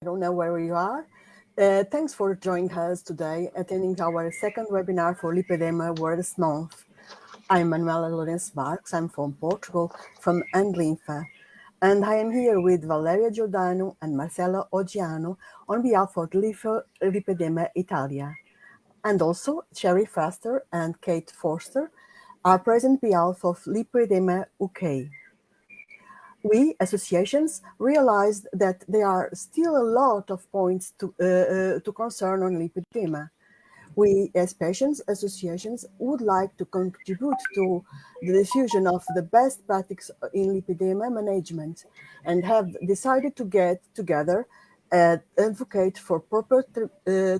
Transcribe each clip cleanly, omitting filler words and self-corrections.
I don't know where you are. Thanks for joining us today, attending our second webinar for Lipedema Awareness Month. I'm Manuel E. I'm from Portugal, from andLINFA, and I am here with Valeria Giordano and Marcella Oggiano on behalf of LIO Lipedema Italia. And also, Sherry Faster and Kate Forster are present on behalf of Lipoedema UK. We, associations, realized that there are still a lot of points to concern on lipedema. We, as patients associations, would like to contribute to the diffusion of the best practices in lipedema management and have decided to get together and advocate for proper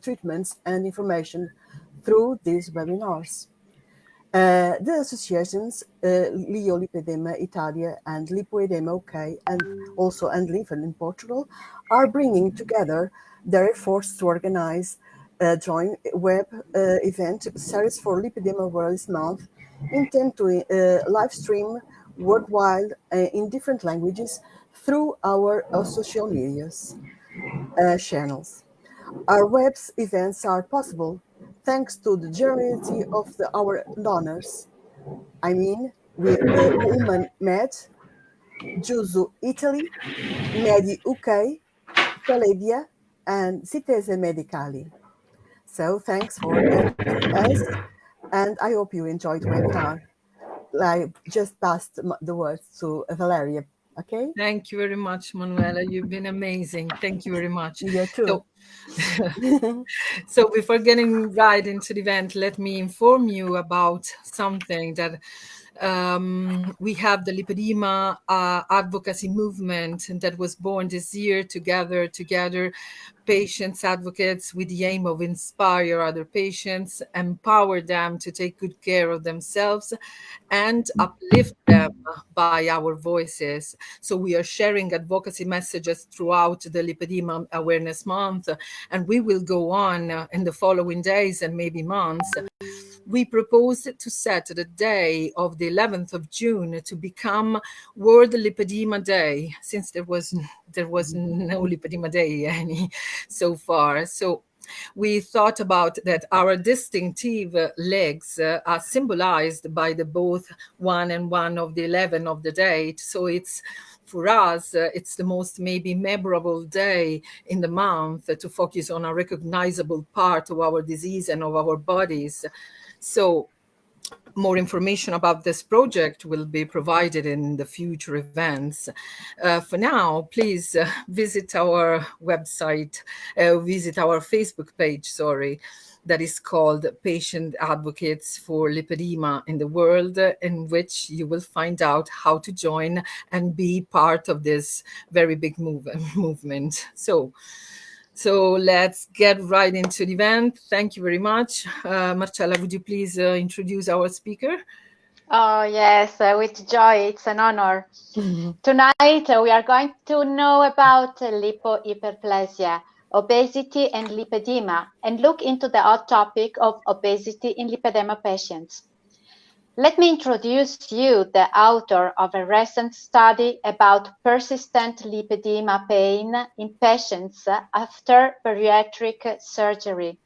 treatments and information through these webinars. The associations LIO Lipedema Italia and Lipoedema UK and also andLINFA in Portugal are bringing together their efforts to organize a joint web event series for Lipedema Awareness Month, intend to live stream worldwide in different languages through our social medias channels. Our web's events are possible thanks to the generosity of our donors. I mean, Women Med, Giugno Italy, Medi UK, Collegia, and Citese Medicali. So thanks for attending us, and I hope you enjoyed the webinar. I just passed the words to Valeria. Okay. Thank you very much, Manuela. You've been amazing. Thank you very much. You too. So before getting right into the event, let me inform you about something that we have the lipedema advocacy movement that was born this year to gather together patients, advocates with the aim of inspire other patients, empower them to take good care of themselves and uplift them by our voices. So we are sharing advocacy messages throughout the Lipedema Awareness Month, and we will go on in the following days and maybe months. We proposed to set the day of the 11th of June to become World Lipedema Day, since there was no Lipedema Day any so far. So we thought about that our distinctive legs are symbolized by the both 1 and 1 of the 11 of the date. So it's for us, it's the most maybe memorable day in the month to focus on a recognizable part of our disease and of our bodies. So more information about this project will be provided in the future events. For now, please visit our website, visit our Facebook page, that is called Patient Advocates for Lipedema in the World, in which you will find out how to join and be part of this very big movement. So let's get right into the event. Thank you very much. Marcella, would you please introduce our speaker? Oh, yes, with joy. It's an honor. Tonight, we are going to know about lipohyperplasia, obesity and lipedema, and look into the hot topic of obesity in lipedema patients. Let me introduce you the author of a recent study about persistent lipedema pain in patients after bariatric surgery,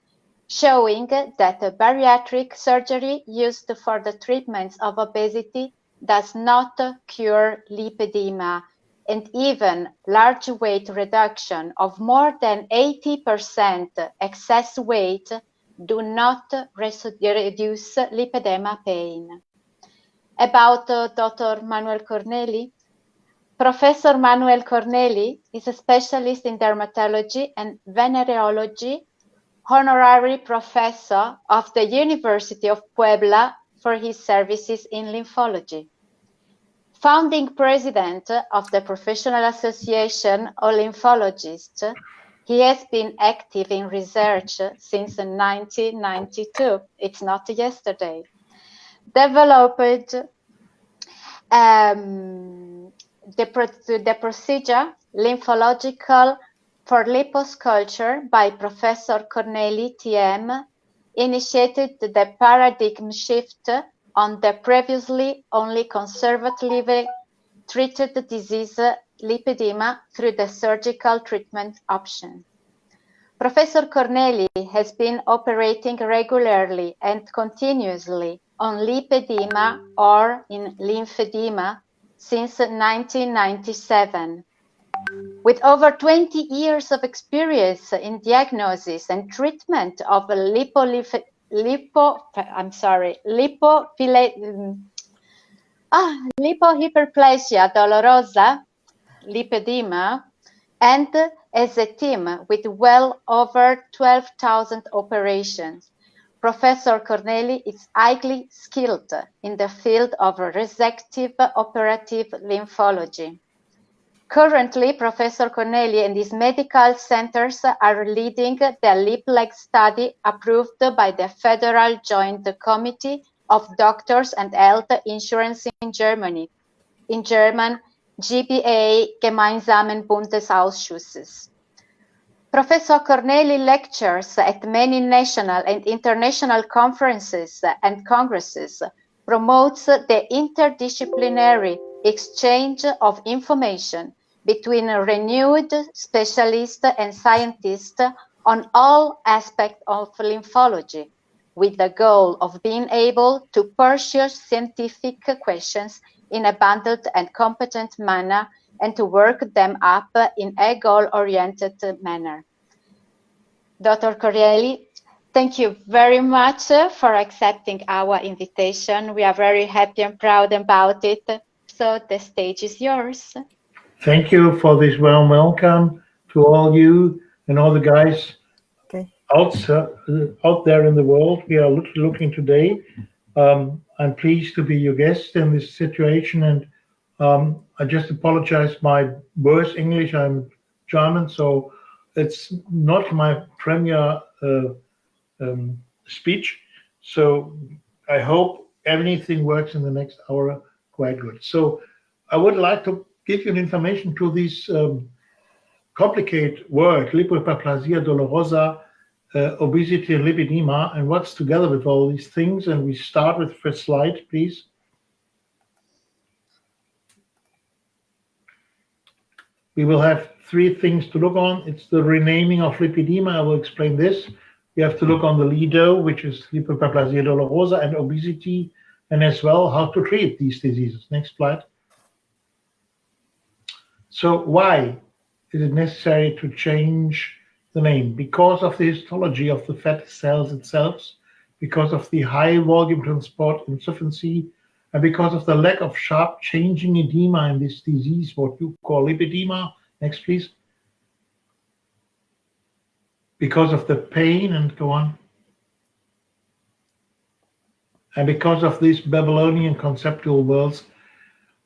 showing that the bariatric surgery used for the treatments of obesity does not cure lipedema, and even large weight reduction of more than 80% excess weight do not reduce lipedema pain. About Dr. Manuel Cornely. Professor Manuel Cornely is a specialist in dermatology and venereology, honorary professor of the University of Puebla for his services in lymphology. Founding president of the Professional Association of Lymphologists, he has been active in research since 1992. It's not yesterday. Developed the procedure lymphological for liposculpture by Professor Cornely TM, initiated the paradigm shift on the previously only conservatively treated disease lipedema through the surgical treatment option. Professor Cornely has been operating regularly and continuously on lipedema or in lymphedema since 1997. With over 20 years of experience in diagnosis and treatment of lipohyperplasia dolorosa, lipedema, and as a team with well over 12,000 operations, Professor Cornely is highly skilled in the field of resective operative lymphology. Currently, Professor Cornely and his medical centers are leading the LIPLEG study approved by the Federal Joint Committee of Doctors and Health Insurance in Germany, in German GBA Gemeinsamen Bundesausschusses. Professor Cornely lectures at many national and international conferences and congresses, promotes the interdisciplinary exchange of information between renowned specialists and scientists on all aspects of lymphology, with the goal of being able to pursue scientific questions in a bundled and competent manner and to work them up in a goal-oriented manner. Dr. Cornely, thank you very much for accepting our invitation. We are very happy and proud about it. So the stage is yours. Thank you for this warm welcome to all you and all the guys out there in the world. We are looking today. I'm pleased to be your guest in this situation, and I just apologize my worst English. I'm German, so it's not my premier speech. So I hope everything works in the next hour quite good. So I would like to give you an information to this complicated word, lipohyperplasia dolorosa, obesity and lipedema, and what's together with all these things. And we start with the first slide, please. We will have three things to look on. It's the renaming of lipedema. I will explain this. We have to look on the LIDO, which is lipohyperplasia dolorosa, and obesity, and as well how to treat these diseases. Next slide. So why is it necessary to change the name? Because of the histology of the fat cells itself, because of the high volume transport insufficiency, and because of the lack of sharp changing edema in this disease, what you call lipedema. Next, please. Because of the pain, and go on. And because of these Babylonian conceptual worlds,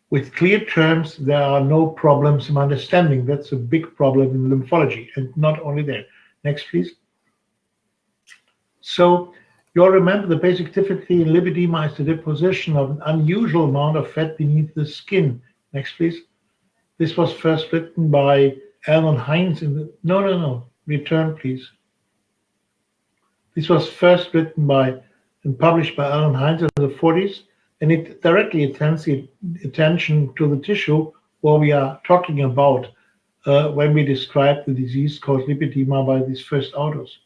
with clear terms, there are no problems in understanding. That's a big problem in lymphology, and not only there. Next, please. So you'll remember the basic difficulty in lipedema is the deposition of an unusual amount of fat beneath the skin. Next, please. This was first written by Alan Hines in the... No. Return, please. This was first written by and published by Alan Hines in the 40s, and it directly attends the attention to the tissue what we are talking about when we describe the disease called lipedema by these first authors.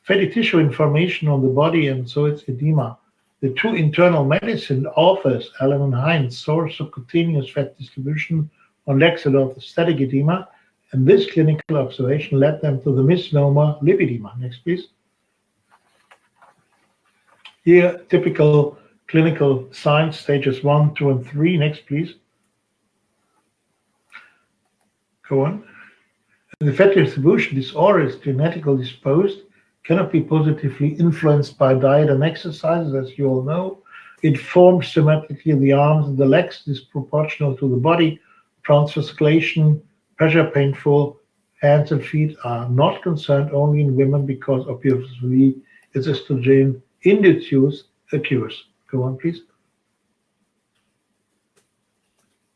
Fatty tissue inflammation on the body, and so it's edema. The two internal medicine authors, Alan and Hines, source of cutaneous fat distribution on laxative of the static edema, and this clinical observation led them to the misnomer lipedema. Next, please. Here, typical clinical signs, stages 1, 2, and 3. Next, please. Go on. The fat distribution disorder is genetically disposed, cannot be positively influenced by diet and exercises, as you all know. It forms symmetrically the arms and the legs, disproportional to the body. Transfer circulation, pressure painful, hands and feet are not concerned only in women because obviously it's estrogen induced occurs. Go on, please.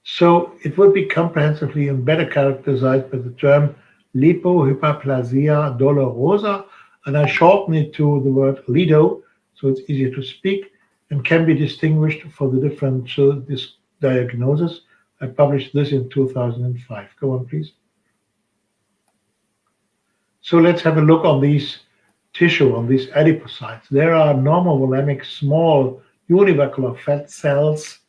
So it would be comprehensively and better characterized by the term lipohyperplasia dolorosa, and I shorten it to the word LIDO, so it's easier to speak and can be distinguished for the different diagnosis. I published this in 2005. Go on, please. So let's have a look on these tissue, on these adipocytes. There are normovolemic small univocular fat cells,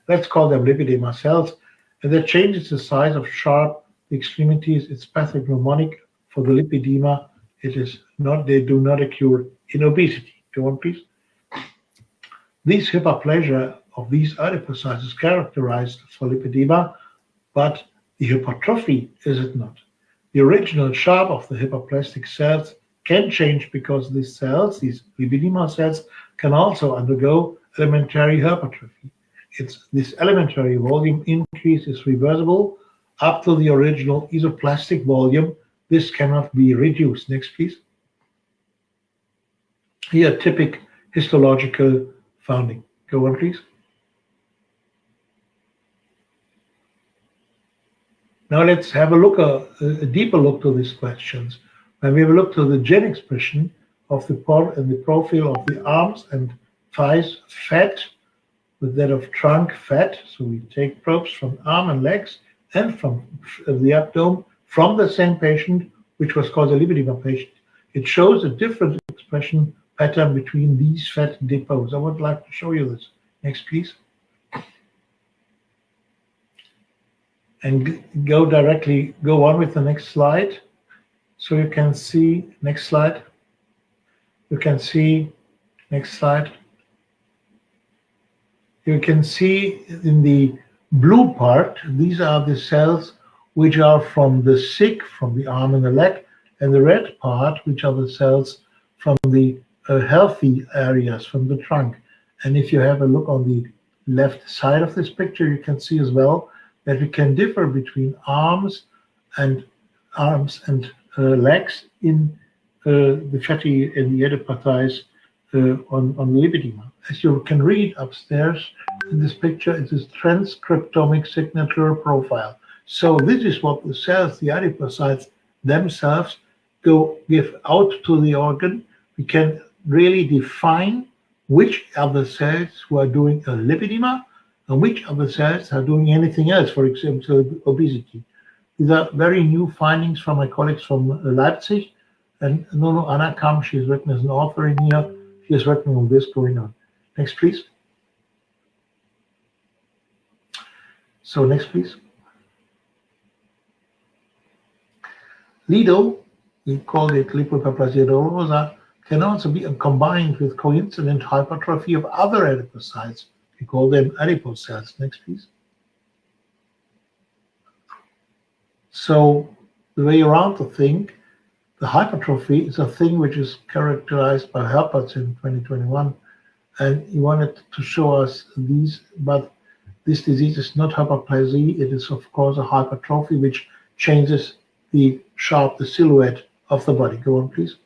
let's call them lipedema cells, and that changes the size of sharp extremities. It's pathognomonic for the lipedema. It is not, they do not occur in obesity. Go on, please. This hyperplasia of these adipocytes is characterized for lipedema, but the hypertrophy is it not. The original shape of the hyperplastic cells can change because these cells, these lipedema cells, can also undergo elementary hypertrophy. It's this elementary volume increase is reversible up to the original isoplastic volume. This cannot be reduced. Next, please. Here, typical histological finding. Go on, please. Now let's have a look, a deeper look to these questions. When we have a look to the gene expression of the profile of the arms and thighs fat with that of trunk fat, so we take probes from arm and legs and from the abdomen from the same patient, which was called a lipedema patient. It shows a different expression pattern between these fat depots. I would like to show you this. Next, please. And go on with the next slide. So you can see, next slide. You can see, next slide. You can see in the blue part, these are the cells which are from the sick, from the arm and the leg, and the red part, which are the cells from the healthy areas, from the trunk. And if you have a look on the left side of this picture, you can see as well that we can differ between arms and legs in the fatty and the adipocytes on lipedema. As you can read upstairs in this picture, it is transcriptomic signature profile. So this is what the cells, the adipocytes themselves, give out to the organ. We can really define which are the cells who are doing a lipedema and which of the cells are doing anything else, for example, obesity. These are very new findings from my colleagues from Leipzig. And Nono Anakam, she's written as an author in here. She is working on this going on. Next, please. So next, please. LIDO, we call it Lipohyperplasia dolorosa, can also be combined with coincident hypertrophy of other adipocytes. We call them adipose cells. Next, please. So the way around to think, the hypertrophy is a thing which is characterized by Herpertz in 2021, and he wanted to show us these, but this disease is not hyperplasia. It is, of course, a hypertrophy which changes the shape, the silhouette of the body. Go on, please.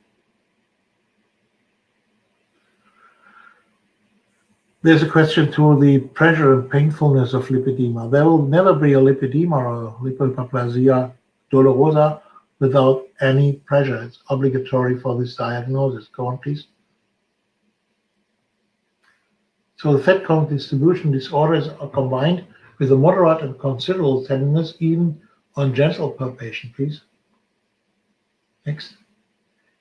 There's a question to the pressure and painfulness of lipedema. There will never be a lipedema or lipohyperplasia dolorosa without any pressure. It's obligatory for this diagnosis. Go on, please. So the fat count distribution disorders are combined with a moderate and considerable tenderness, even on gentle palpation, please. Next.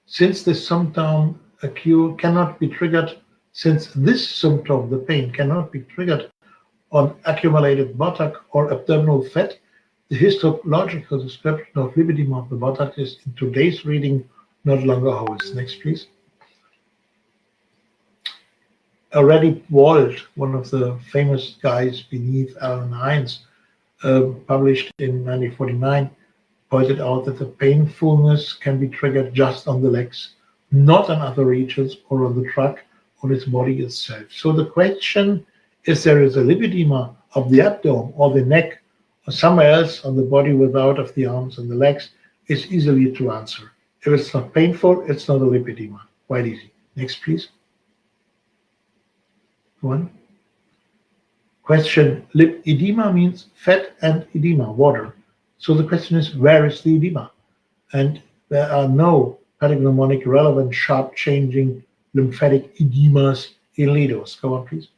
Since this symptom cannot be triggered, since this symptom, the pain, cannot be triggered on accumulated buttock or abdominal fat, the histological description of lipedema of the buttock is in today's reading no longer holds. Next, please. Already Wald, one of the famous guys beneath Alan Hines, published in 1949, pointed out that the painfulness can be triggered just on the legs, not on other regions or on the trunk, on its body itself. So the question is, there is a lipedema of the abdomen or the neck or somewhere else on the body without of the arms and the legs, is easily to answer. If it's not painful, it's not a lipedema. Quite easy. Next, please. One. Question, lipedema means fat and edema, water. So the question is, where is the edema? And there are no pathognomonic relevant sharp changing lymphatic edemas in LIDOs. Go on, please.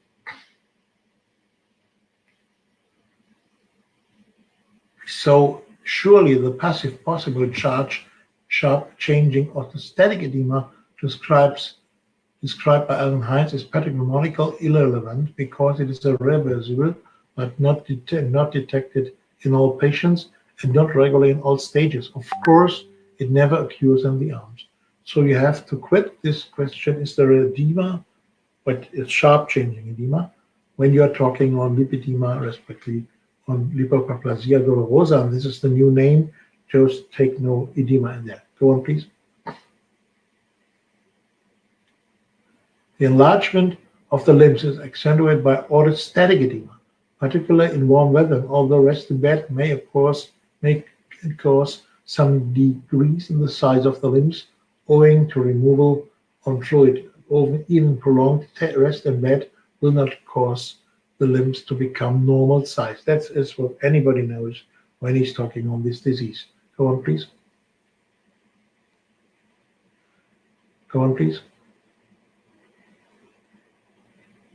So surely the passive possible sharp changing orthostatic edema described by Alan Heinz is pathognomonical irrelevant because it is irreversible but not detected in all patients and not regular in all stages. Of course, it never occurs in the arms. So you have to quit this question, is there edema, but it's sharp changing edema, when you are talking on lipedema, respectively on Lipohyperplasia dolorosa, and this is the new name, just take no edema in there. Go on, please. The enlargement of the limbs is accentuated by orthostatic edema, particularly in warm weather, although rest in bed may of course cause some decrease in the size of the limbs owing to removal of fluid. Even prolonged rest in bed will not cause the limbs to become normal size. That is what anybody knows when he's talking on this disease. Go on, please. Go on, please.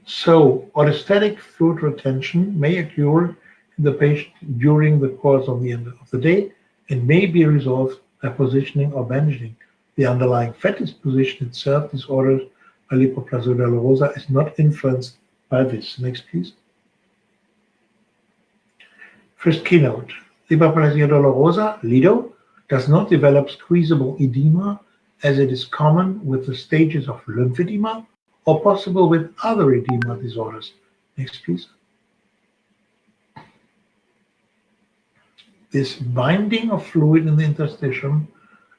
So, orthostatic fluid retention may occur in the patient during the course of the end of the day and may be resolved by positioning or bandaging. The underlying fat disposition itself, disordered by Lipohyperplasia dolorosa, is not influenced by this. Next, please. First keynote. Lipohyperplasia dolorosa, LIDO, does not develop squeezable edema as it is common with the stages of lymphedema or possible with other edema disorders. Next, please. This binding of fluid in the interstitium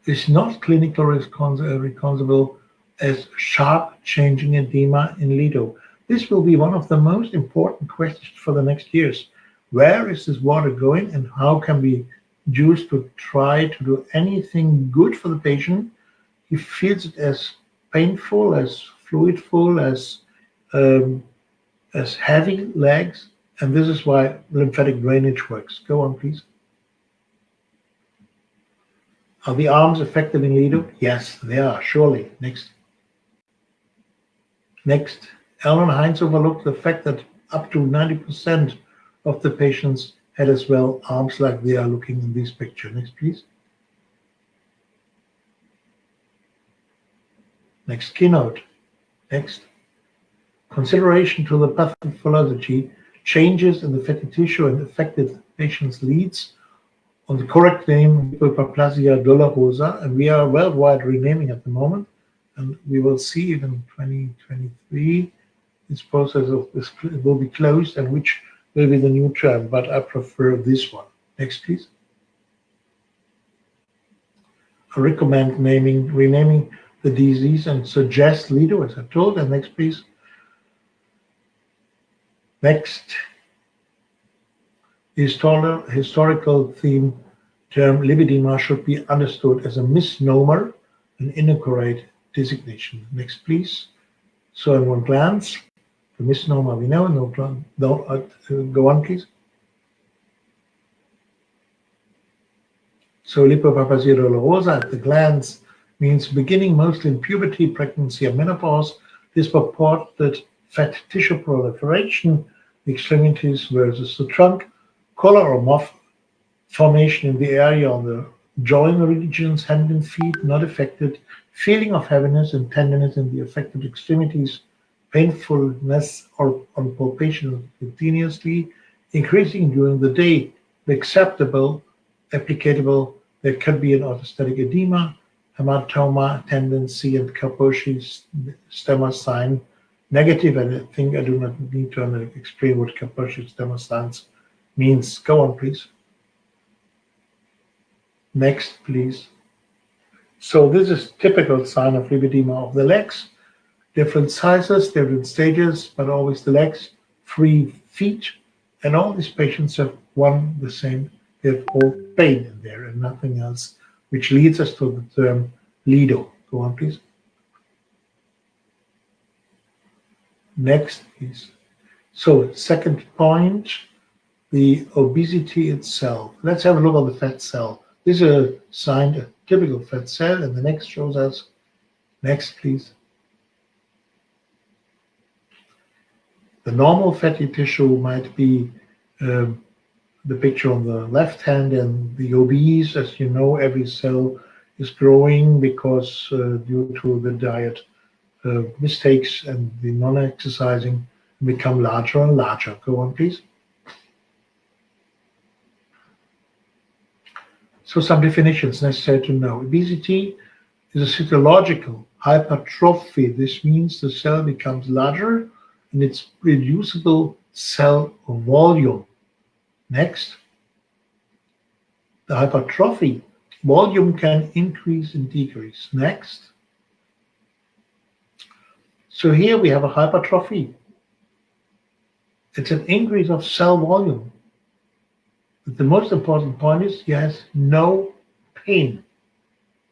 is not clinically recognizable as sharp changing edema in LIDO. This will be one of the most important questions for the next years. Where is this water going and how can we use to try to do anything good for the patient? He feels it as painful, as fluidful, as heavy legs, and this is why lymphatic drainage works. Go on, please. Are the arms affected in LIDO? Yes, they are, surely. Next. Next. Alan Heinz overlooked the fact that up to 90% of the patients had as well arms like they are looking in this picture. Next, please. Next keynote. Next. Consideration to the pathology, changes in the fatty tissue and affected patients leads on the correct name, Lipohyperplasia dolorosa, and we are worldwide renaming at the moment, and we will see if in 2023 this process will be closed and which will be the new term, but I prefer this one. Next, please. I recommend renaming the disease and suggest LIDO, as I told. And next, please. Next. The historical theme term lipedema should be understood as a misnomer, an inaccurate designation. Next, please. So in one glance, the misnomer we know. Go on, please. So Lipohyperplasia dolorosa at the glance means beginning mostly in puberty, pregnancy, and menopause. This purported fat tissue proliferation, the extremities versus the trunk, collar or muff formation in the area on the joint regions, hand and feet not affected, feeling of heaviness and tenderness in the affected extremities, painfulness or on palpation continuously, increasing during the day, acceptable, applicable. There could be an orthostatic edema, hematoma, tendency, and Kaposi stemmer sign negative. And I think I do not need to explain what Kaposi stemmer signs means. Go on, please. Next, please. So this is typical sign of lipedema of the legs. Different sizes, different stages, but always the legs, 3 feet. And all these patients have the same. They have all pain in there and nothing else, which leads us to the term LIDO. Go on, please. Next, please. So, second point, the obesity itself. Let's have a look at the fat cell. This is a typical fat cell, and the next shows us. Next, please. The normal fatty tissue might be the picture on the left hand, and the obese, as you know, every cell is growing because due to the diet mistakes and the non-exercising become larger and larger. Go on, please. So some definitions necessary to know. Obesity is a physiological hypertrophy. This means the cell becomes larger and its reducible cell volume. Next, the hypertrophy volume can increase and decrease. Next, so here we have a hypertrophy. It's an increase of cell volume. But the most important point is he has no pain.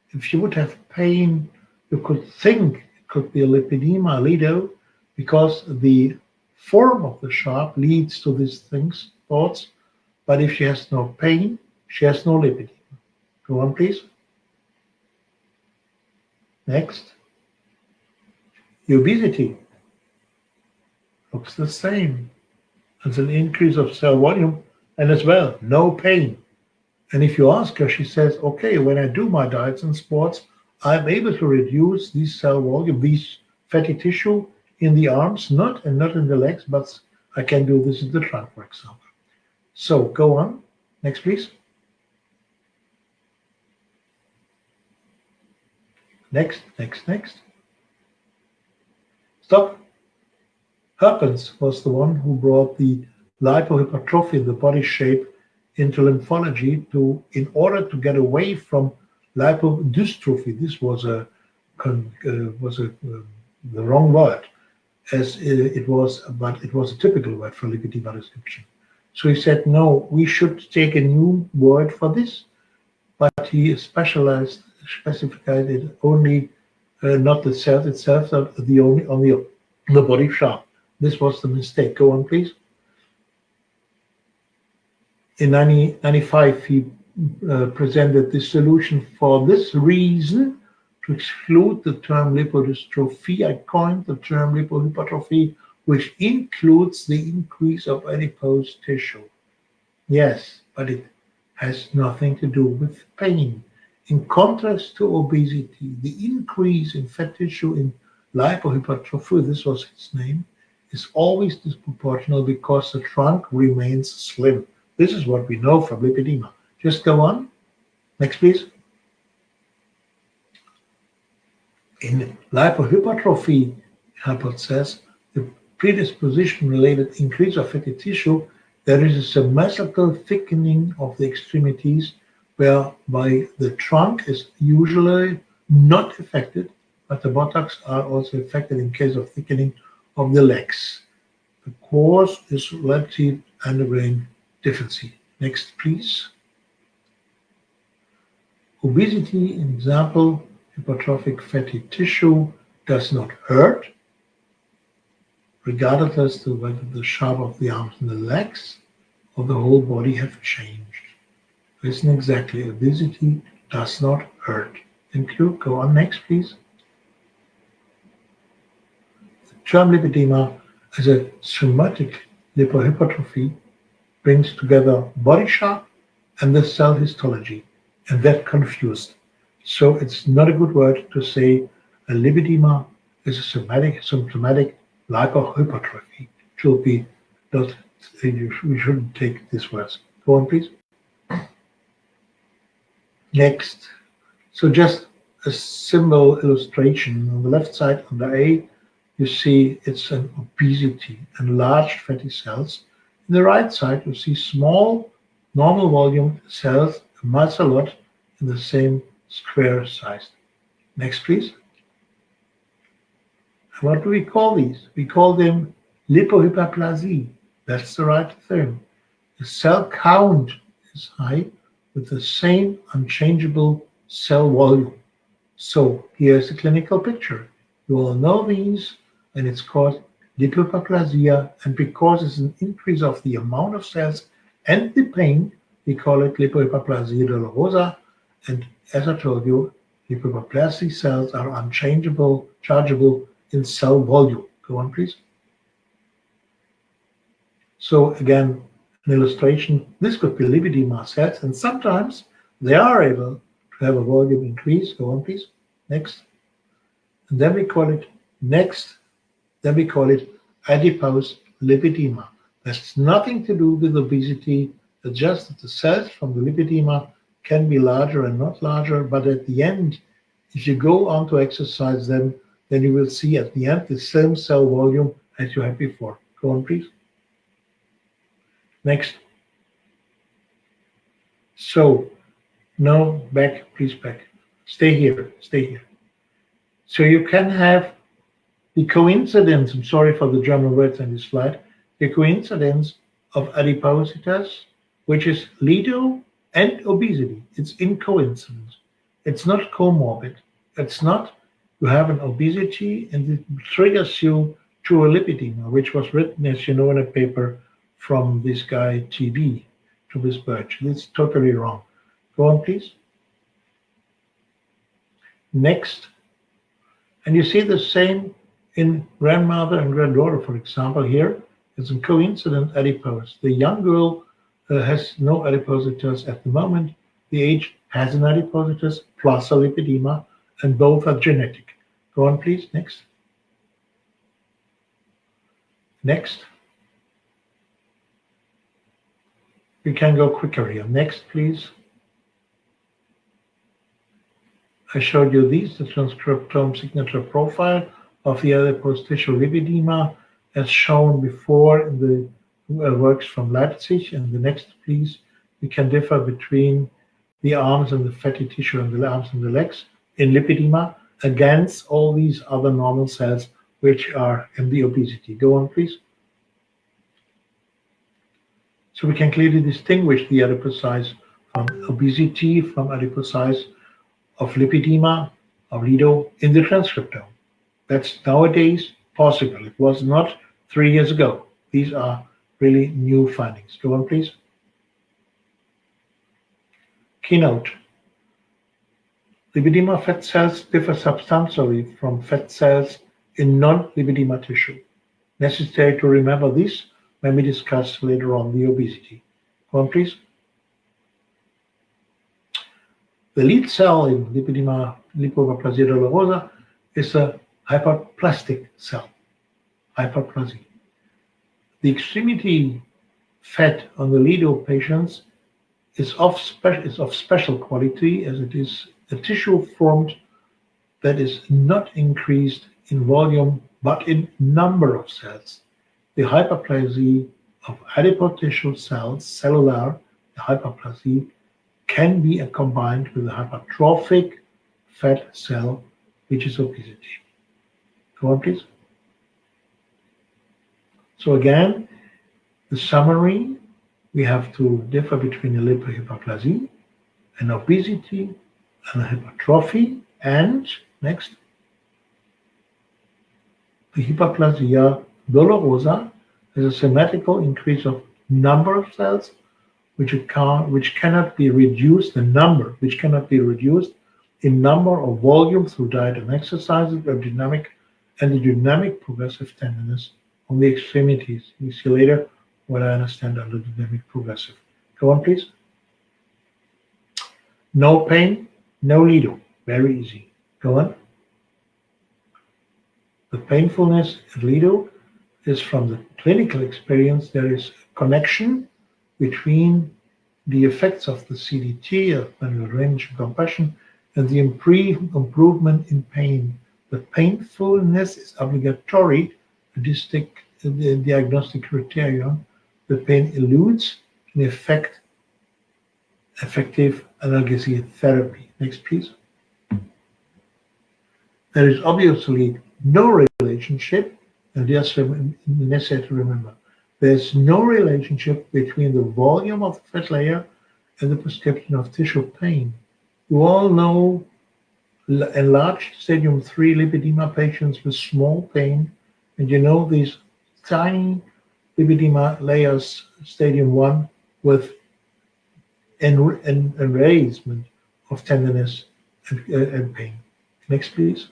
If you would have pain, you could think it could be a lipedema, lido, because the form of the sharp leads to these thoughts. But if she has no pain, she has no lipedema. Go on, please. Next. The obesity looks the same. It's an increase of cell volume and as well, no pain. And if you ask her, she says, okay, when I do my diets and sports, I'm able to reduce this cell volume, these fatty tissue in the arms, not in the legs, but I can do this in the trunk, for example. So go on. Next, please. Next. Stop. Herpes was the one who brought the lipohypertrophy, the body shape, into lymphology in order to get away from lipodystrophy. This was the wrong word, as it was, but it was a typical word for lipedema description. So he said, no, we should take a new word for this, but he specified it only not the cell itself, but only on the body sharp. This was the mistake. Go on, please. In 1995, he presented the solution for this reason to exclude the term lipodystrophy. I coined the term lipohypertrophy, which includes the increase of adipose tissue. Yes, but it has nothing to do with pain. In contrast to obesity, the increase in fat tissue in lipohypertrophy, this was its name, is always disproportional because the trunk remains slim. This is what we know from lipedema. Just go on. Next, please. In lipohypertrophy, Hubbard says, the predisposition-related increase of fatty tissue, there is a symmetrical thickening of the extremities, whereby the trunk is usually not affected, but the buttocks are also affected in case of thickening of the legs. The cause is relative endocrine deficiency. Next, please. Obesity, an example, hypertrophic fatty tissue does not hurt, regardless of whether the shape of the arms and the legs or the whole body have changed. Listen exactly, obesity does not hurt. Thank you. Go on next, please. The term lipedema as a somatic lipohypertrophy brings together body shape and the cell histology, and that confused. So it's not a good word to say a lipedema is a symptomatic lipohypertrophy. It should be not. We shouldn't take these words. Go on, please. Next. So just a simple illustration. On the left side, under A, you see it's an obesity and large fatty cells. On the right side, you see small, normal volume cells, a lot in the same square size. Next, please. What do we call these? We call them lipohyperplasia. That's the right term. The cell count is high with the same unchangeable cell volume. So here's the clinical picture. You all know these, and it's called lipohyperplasia, and because it's an increase of the amount of cells and the pain, we call it lipohyperplasia dolorosa. And as I told you, lipohyperplasia cells are unchangeable, chargeable in cell volume. Go on, please. So again, an illustration. This could be lipedema cells, and sometimes they are able to have a volume increase. Go on, please. Next. And then we call it next. Then we call it adipose lipedema. That's nothing to do with obesity. It's just that the cells from the lipedema can be larger and not larger, but at the end, if you go on to exercise them, then you will see at the end the same cell volume as you had before. Go on, please. Next. So, no, back, please back. Stay here, stay here. So you can have the coincidence, I'm sorry for the German words on this slide, the coincidence of adipositas, which is lido and obesity. It's in coincidence. It's not comorbid. It's not you have an obesity and it triggers you to a lipedema, which was written, as you know, in a paper from this guy TB, Thomas Birch. It's totally wrong. Go on, please. Next. And you see the same in grandmother and granddaughter, for example. Here it's a coincident adipose. The young girl has no adipositas at the moment. The age has an adipositas plus a lipedema, and both are genetic. Go on, please. Next. Next. We can go quicker here. Next, please. I showed you these, the transcriptome signature profile of the adipose tissue lipedema, as shown before in the works from Leipzig. And the next, please, we can differ between the arms and the fatty tissue and the arms and the legs in lipedema against all these other normal cells which are in the obesity. Go on, please. So we can clearly distinguish the adipocytes from obesity from adipocytes of lipedema, of lido in the transcriptome. That's nowadays possible. It was not 3 years ago. These are really new findings. Go on, please. Keynote. Lipedema fat cells differ substantially from fat cells in non-lipedema tissue. Necessary to remember this when we discuss later on the obesity. Go on, please. The lead cell in lipedema Lipohyperplasia dolorosa is a hyperplastic cell, hyperplasia. The extremity fat on the lido patients is of special quality, as it is a tissue formed that is not increased in volume but in number of cells. The hyperplasia of adipose tissue cells, cellular hyperplasia, can be combined with a hypertrophic fat cell, which is obesity. Go on, please. So again, the summary, we have to differ between a lipohyperplasia, an obesity, and a hypertrophy, and next, the hyperplasia dolorosa is a symmetrical increase of number of cells which cannot be reduced in number, in number or volume through diet and exercises, or the dynamic progressive tenderness on the extremities. We see later what I understand under dynamic progressive. Go on, please. No pain, no lido. Very easy. Go on. The painfulness at lido is from the clinical experience. There is a connection between the effects of the CDT, of manual range and compression, and the improvement in pain. The painfulness is obligatory, the diagnostic criterion. The pain eludes an effective analgesic therapy. Next, please. There is obviously no relationship, and that's necessary to remember. There's no relationship between the volume of the fat layer and the prescription of tissue pain. You all know enlarged stadium 3 lipedema patients with small pain, and you know these tiny lipedema layers, stadium 1, with enraisement of tenderness and pain. Next, please.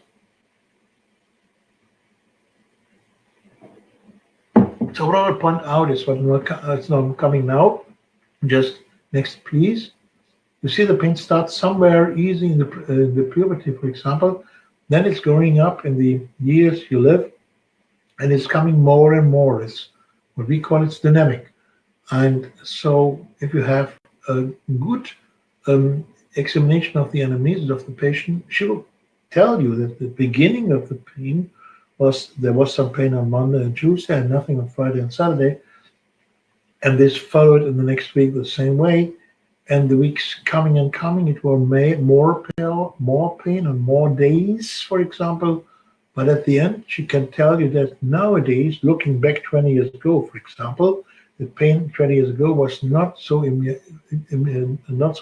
So what I want to point out is it's not coming now. Just next, please. You see the pain starts somewhere easy in the puberty, for example. Then it's growing up in the years you live, and it's coming more and more. It's what we call it's dynamic. And so if you have a good examination of the anamnesis of the patient, she will tell you that the beginning of the pain there was some pain on Monday and Tuesday and nothing on Friday and Saturday. And this followed in the next week the same way. And the weeks coming and coming, it will make more pain on more days, for example. But at the end, she can tell you that nowadays, looking back 20 years ago, for example, the pain 20 years ago was not so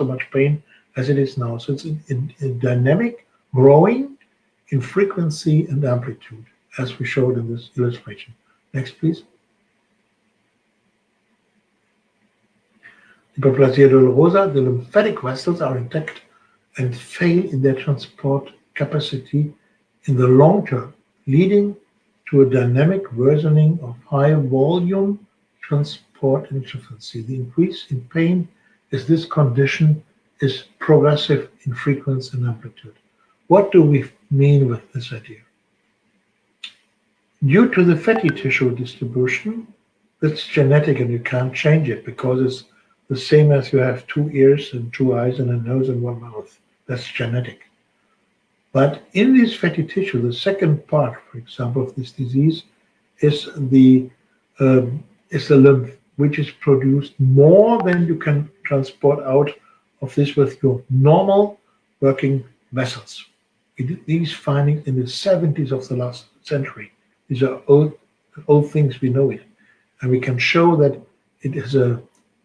much pain as it is now. So it's a dynamic, growing in frequency and amplitude, as we showed in this illustration. Next, please. Hyperplasia dolorosa, the lymphatic vessels are intact and fail in their transport capacity in the long term, leading to a dynamic worsening of high volume transport insufficiency. The increase in pain is this condition is progressive in frequency and amplitude. What do we mean with this idea? Due to the fatty tissue distribution, it's genetic and you can't change it because it's the same as you have 2 ears and 2 eyes and a nose and 1 mouth. That's genetic. But in this fatty tissue, the second part, for example, of this disease is the lymph, which is produced more than you can transport out of this with your normal working vessels. We did these findings in the 70s of the last century. These are old things, we know it. And we can show that it is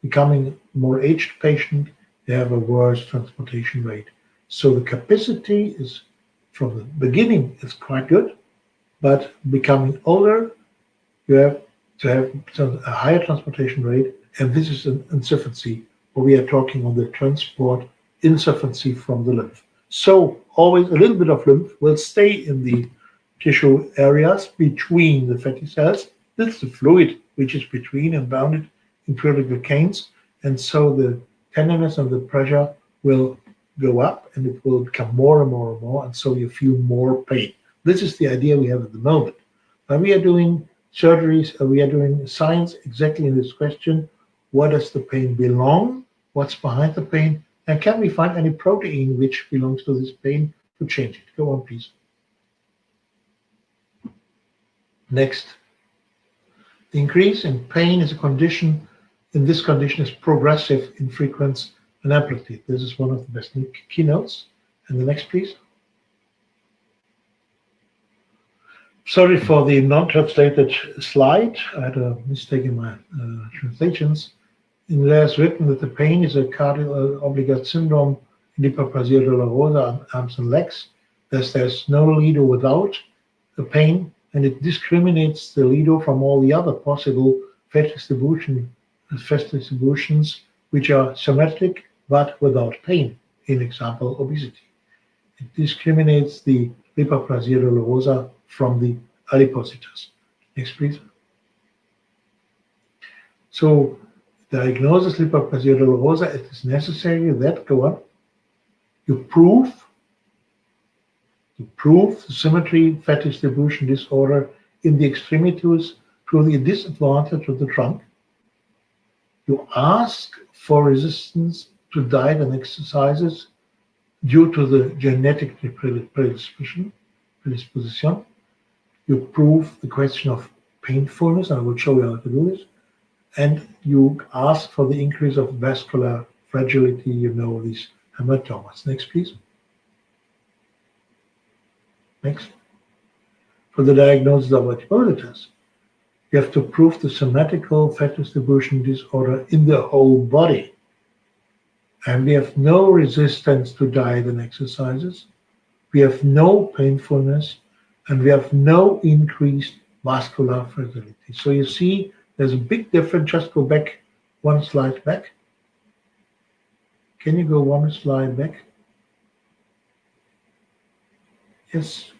becoming more aged patient, they have a worse transportation rate. So the capacity is, from the beginning, is quite good, but becoming older, you have to have a higher transportation rate, and this is an insufficiency, where we are talking on the transport insufficiency from the lymph. So always a little bit of lymph will stay in the tissue areas between the fatty cells. This is the fluid which is between and bounded in critical canes, and so the tenderness and the pressure will go up and it will become more and more and more, and so you feel more pain. This is the idea we have at the moment. But we are doing surgeries, we are doing science exactly in this question. What does the pain belong? What's behind the pain? And can we find any protein which belongs to this pain to change it? Go on, please. Next. The increase in pain is a condition, in this condition is progressive in frequency and amplitude. This is one of the best keynotes. And the next, please. Sorry for the non-translated slide. I had a mistake in my translations. In there is written that the pain is a cardiac obligate syndrome in Hyperplasia dolorosa, arms and legs. There's no lido without the pain, and it discriminates the lido from all the other possible fat distributions, which are symmetric but without pain. In example, obesity. It discriminates the Hyperplasia dolorosa from the adipositas. Next, please. So, diagnosis Hyperplasia dolorosa, it is necessary that, go on, you prove the symmetry fat distribution disorder in the extremities to the disadvantage of the trunk. You ask for resistance to diet and exercises due to the genetic predisposition. You prove the question of painfulness, and I will show you how to do this. And you ask for the increase of vascular fragility, you know, these hematomas. Next, please. Next. For the diagnosis of adipositas, you have to prove the symmetrical fat distribution disorder in the whole body. And we have no resistance to diet and exercises. We have no painfulness, and we have no increased vascular fragility. So you see, there's a big difference. Just go back one slide back. Can you go one slide back? Yes.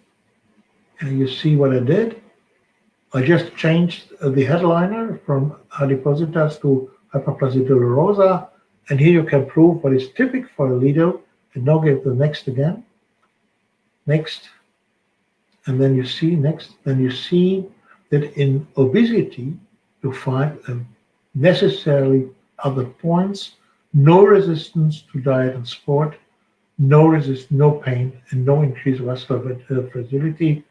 And you see what I did? I just changed the headliner from adipositas to hyperplasia dolorosa, and here you can prove what is typical for a lido. And now get the next again, next, and then you see next, then you see that in obesity you find necessarily other points, no resistance to diet and sport, no pain, and no increased vascular fragility,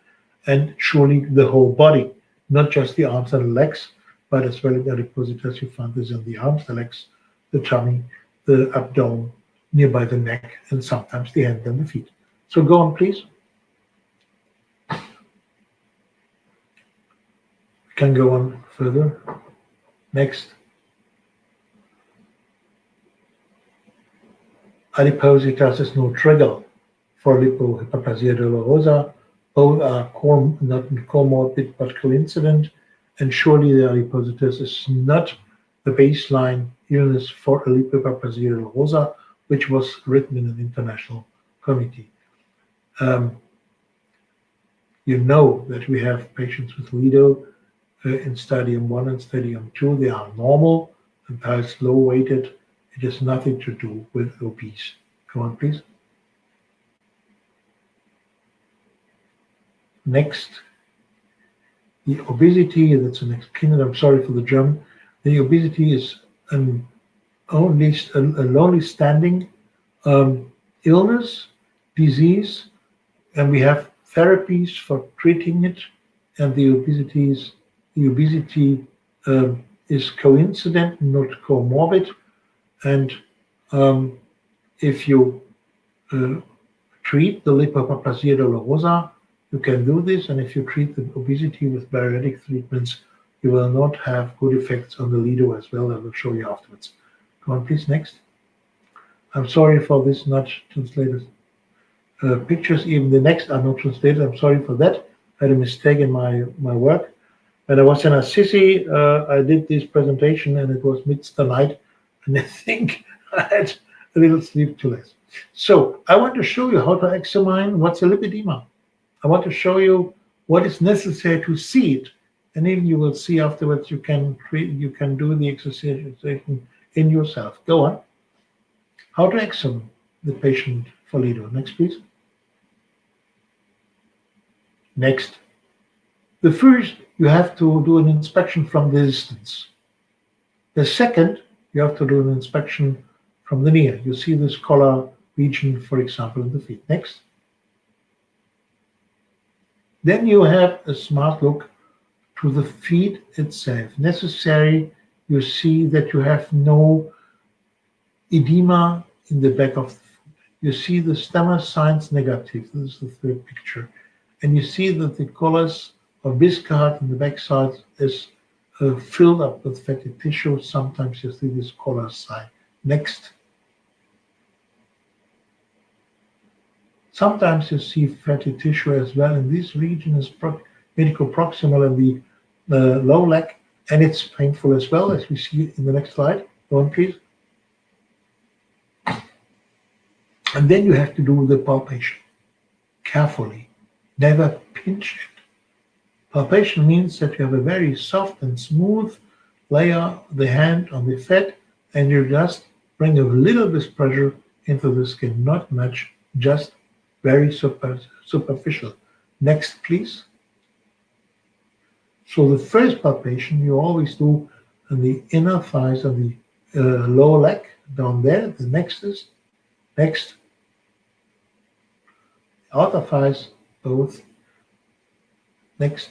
and surely the whole body, not just the arms and legs, but as well in adipositas. You find this in the arms, the legs, the tummy, the abdomen, nearby the neck, and sometimes the hand and the feet. So go on, please. We can go on further. Next. Adipositas is no trigger for lipohyperplasia dolorosa. Both are not comorbid but coincident, and surely the adipositas is not the baseline illness for a lipohyperplasia dolorosa, which was written in an international committee. You know that we have patients with lido in stadium 1 and stadium 2. They are normal and perhaps low weighted. It has nothing to do with obese. Go on, please. Next, the obesity, that's the next keynote. I'm sorry for the German. The obesity is a lonely standing illness, disease, and we have therapies for treating it. And the obesity is coincident, not comorbid. And if you treat the lipohyperplasia dolorosa, you can do this. And if you treat the obesity with bariatric treatments, you will not have good effects on the lido as well. I will show you afterwards. Go on, please. Next. I'm sorry for this not translated pictures. Even the next are not translated. I'm sorry for that. I had a mistake in my work. When I was in Assisi, I did this presentation and it was midst the night, and I think I had a little sleep too less. So I want to show you how to examine what's a lipedema. I want to show you what is necessary to see it, and even you will see afterwards. You can do the exercise in yourself. Go on. How to examine the patient for lido. Next, please. Next. The first, you have to do an inspection from the distance. The second, you have to do an inspection from the near. You see this collar region, for example, in the feet. Next. Then you have a smart look to the feet itself. Necessary, you see that you have no edema in the back of the foot. You see the stammer signs negative. This is the third picture. And you see that the collars of Biscard in the backside is filled up with fatty tissue. Sometimes you see this collar sign. Next. Sometimes you see fatty tissue as well, and this region is medial-proximal in the low leg, and it's painful as well, as we see in the next slide. Go on, please. And then you have to do the palpation carefully. Never pinch it. Palpation means that you have a very soft and smooth layer of the hand on the fat, and you just bring a little bit pressure into the skin, not much, just very superficial. Next, please. So the first palpation you always do on the inner thighs and the lower leg, down there. The next is, next, outer thighs, both. Next.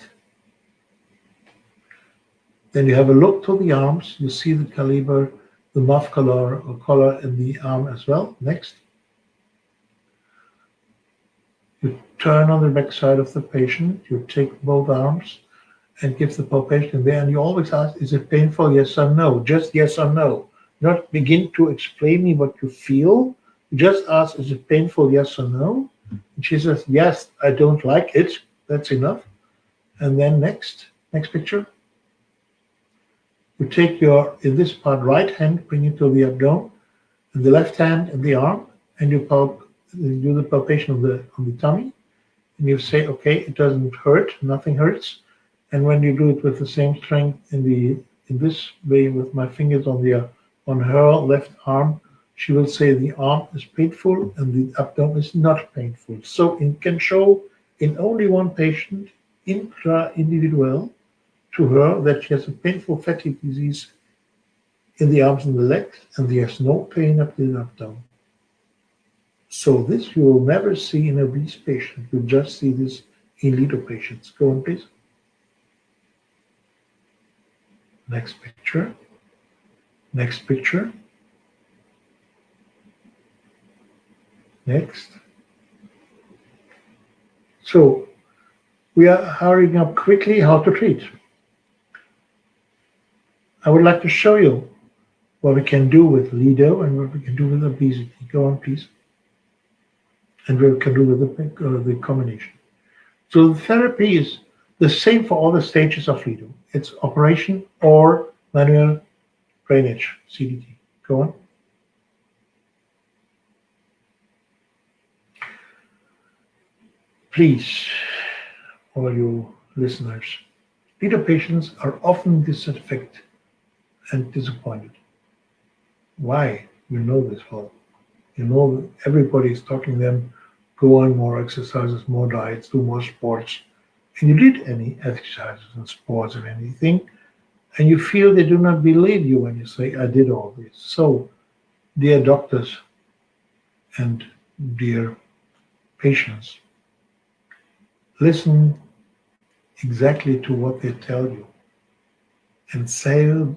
Then you have a look to the arms. You see the caliber, the muff collar in the arm as well. Next. You turn on the back side of the patient. You take both arms and give the palpation there. And you always ask, is it painful? Yes or no? Just yes or no. Not begin to explain me what you feel. You just ask, is it painful? Yes or no? And she says, yes, I don't like it. That's enough. And then next picture. You take your, in this part, right hand, bring it to the abdomen, and the left hand in the arm, and you do the palpation on the tummy, and you say, okay, it doesn't hurt, nothing hurts. And when you do it with the same strength in this way with my fingers on her left arm, she will say the arm is painful and the abdomen is not painful. So it can show in only one patient, intra-individual, to her that she has a painful fatty disease in the arms and the legs, and there's no pain up the abdomen. So this you will never see in a obese patient. You just see this in lido patients. Go on, please. Next picture. Next picture. Next. So we are hurrying up quickly how to treat. I would like to show you what we can do with lido and what we can do with obesity. Go on, please. And what we can do with the combination. So the therapy is the same for all the stages of lido. It's operation or manual drainage, CDT. Go on. Please, all you listeners, lido patients are often dissatisfied and disappointed. Why? You know this well. You know everybody is talking to them, go on more exercises, more diets, do more sports. And you did any exercises and sports and anything, and you feel they do not believe you when you say, I did all this. So, dear doctors and dear patients, listen exactly to what they tell you and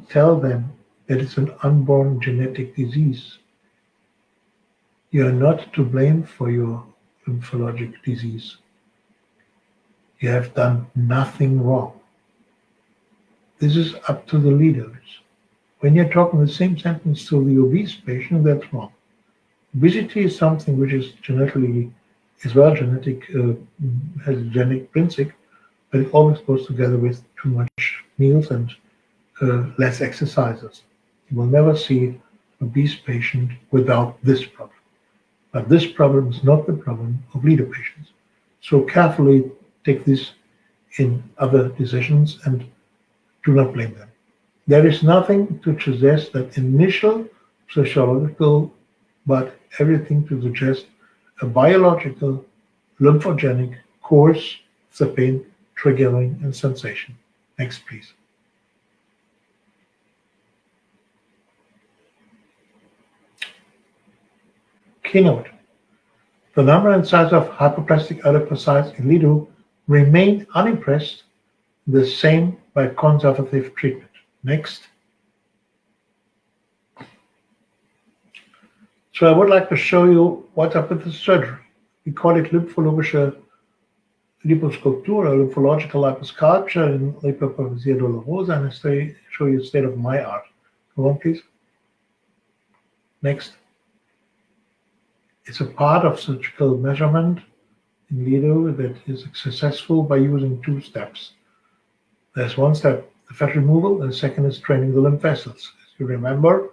tell them that it's an unborn genetic disease. You are not to blame for your lymphologic disease. You have done nothing wrong. This is up to the leaders. When you're talking the same sentence to the obese patient, that's wrong. Obesity is something which is genetically, as well genetic, has a genetic principle, but it always goes together with too much meals and less exercises. You will never see an obese patient without this problem. But this problem is not the problem of lido patients. So carefully take this in other decisions and do not blame them. There is nothing to suggest that initial physiological, but everything to suggest a biological, lymphogenic course of the pain, triggering, and sensation. Next, please. Keynote. The number and size of hyperplastic adipocytes in lido remained unimpressed, the same by conservative treatment. Next. So I would like to show you what's up with the surgery. We call it lymphologische liposculpture or lymphological liposculpture in Lipohyperplasia dolorosa, and I show you the state of my art. Go on, please. Next. It's a part of surgical measurement in lido that is successful by using two steps. There's one step, the fat removal, and the second is draining the lymph vessels. As you remember,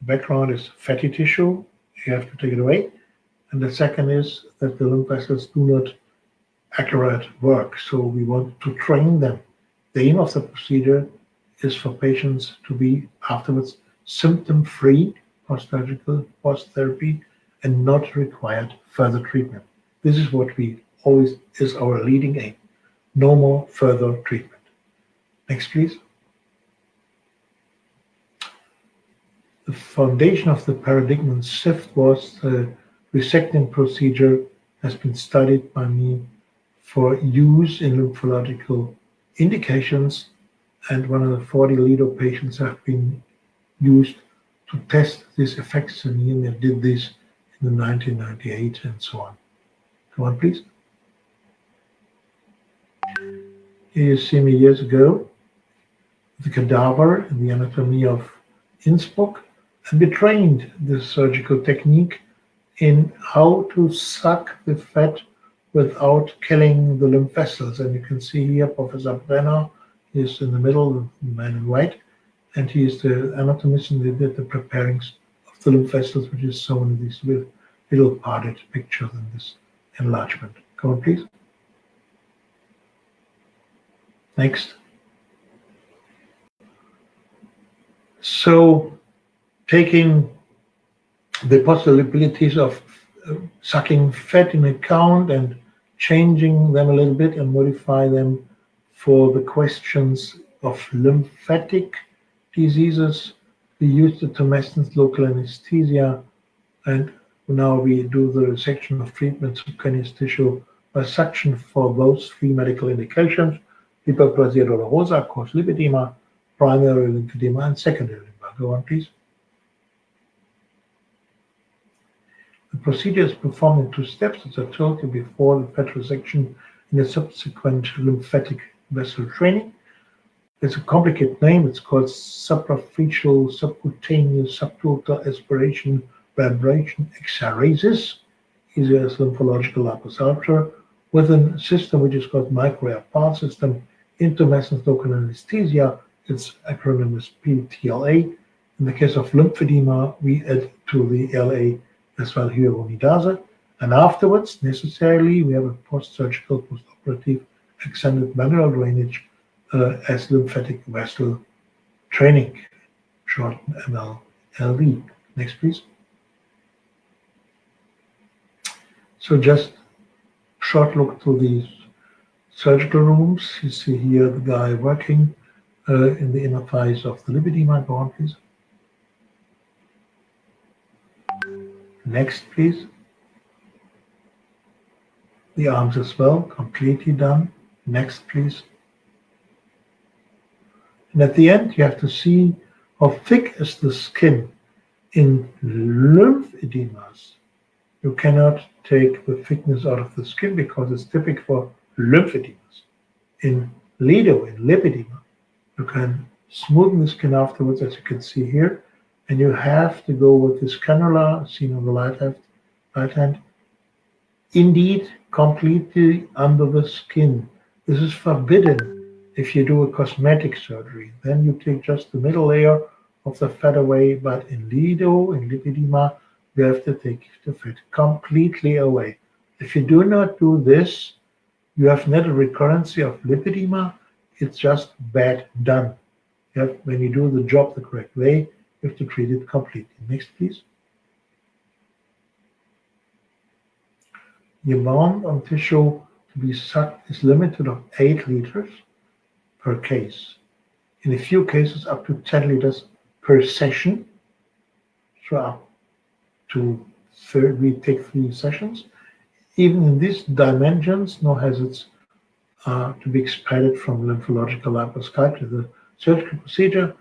the background is fatty tissue, you have to take it away. And the second is that the lymph vessels do not accurate work, so we want to train them. The aim of the procedure is for patients to be afterwards symptom-free, post-surgical, post-therapy, and not required further treatment. This is what we always is our leading aim. No more further treatment. Next, please. The foundation of the paradigm shift was the resecting procedure has been studied by me for use in lymphological indications, and 140 lido patients have been used to test this effects on me, and they did this in 1998 and so on. Go on, please. Here you see me years ago, the cadaver in the anatomy of Innsbruck, and we trained the surgical technique in how to suck the fat without killing the lymph vessels. And you can see here Professor Brenner is in the middle, the man in white, and he is the anatomist, and they did the preparings of the lymph vessels, which is shown in this little parted picture in this enlargement. Go on, please. Next. So taking the possibilities of sucking fat in account and changing them a little bit and modify them for the questions of lymphatic diseases, we use the tumescent local anesthesia, and now we do the resection of treatment subcutaneous tissue by suction for those three medical indications: hyperplasia dolorosa, cause lipedema, primary lymphedema, and secondary lymphedema. Go on, please. The procedure is performed in 2 steps, as I told you before, the fat resection and the subsequent lymphatic vessel training. It's a complicated name. It's called supraphyseal subcutaneous subtotal aspiration vibration exaresis, easier as lymphological liposuction, with a system which is called micro-AR system, intumescent local anesthesia. Its acronym is PTLA. In the case of lymphedema, we add to the LA as well hyaluronidase, and afterwards, necessarily, we have a post-surgical, post-operative extended manual drainage as lymphatic vessel training, short MLLD. Next, please. So just short look to these surgical rooms. You see here the guy working in the inner thighs of the lipedema. Go on, please. Next, please. The arms as well, completely done. Next, please. And at the end, you have to see how thick is the skin. In lymphedemas, you cannot take the thickness out of the skin because it's typical for lymphedemas. In LIO, in lipedema, you can smoothen the skin afterwards, as you can see here, and you have to go with this cannula, seen on the right hand, indeed completely under the skin. This is forbidden if you do a cosmetic surgery. Then you take just the middle layer of the fat away, but in LIO, in lipedema, you have to take the fat completely away. If you do not do this, you have not a recurrence of lipedema, it's just bad done. When you do the job the correct way, you have to treat it completely. Next, please. The amount of tissue to be sucked is limited of 8 liters per case. In a few cases, up to 10 liters per session. So up to we take 3 sessions. Even in these dimensions, no hazards are to be expected from lymphological liposculpture. The surgical procedure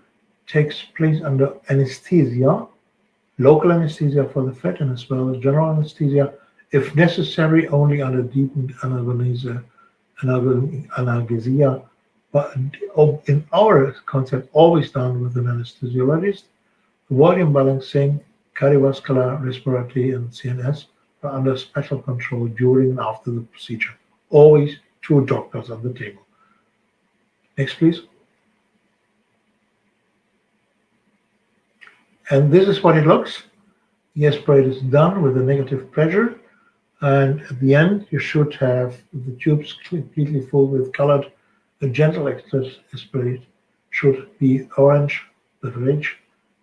takes place under anesthesia, local anesthesia for the fat, and as well as general anesthesia, if necessary, only under deepened analgesia. But in our concept, always done with an anesthesiologist. Volume balancing, cardiovascular, respiratory, and CNS are under special control during and after the procedure. Always 2 doctors on the table. Next, please. And this is what it looks. The aspirate is done with a negative pressure, and at the end you should have the tubes completely full with colored. The gentle aspirate should be orange, the range,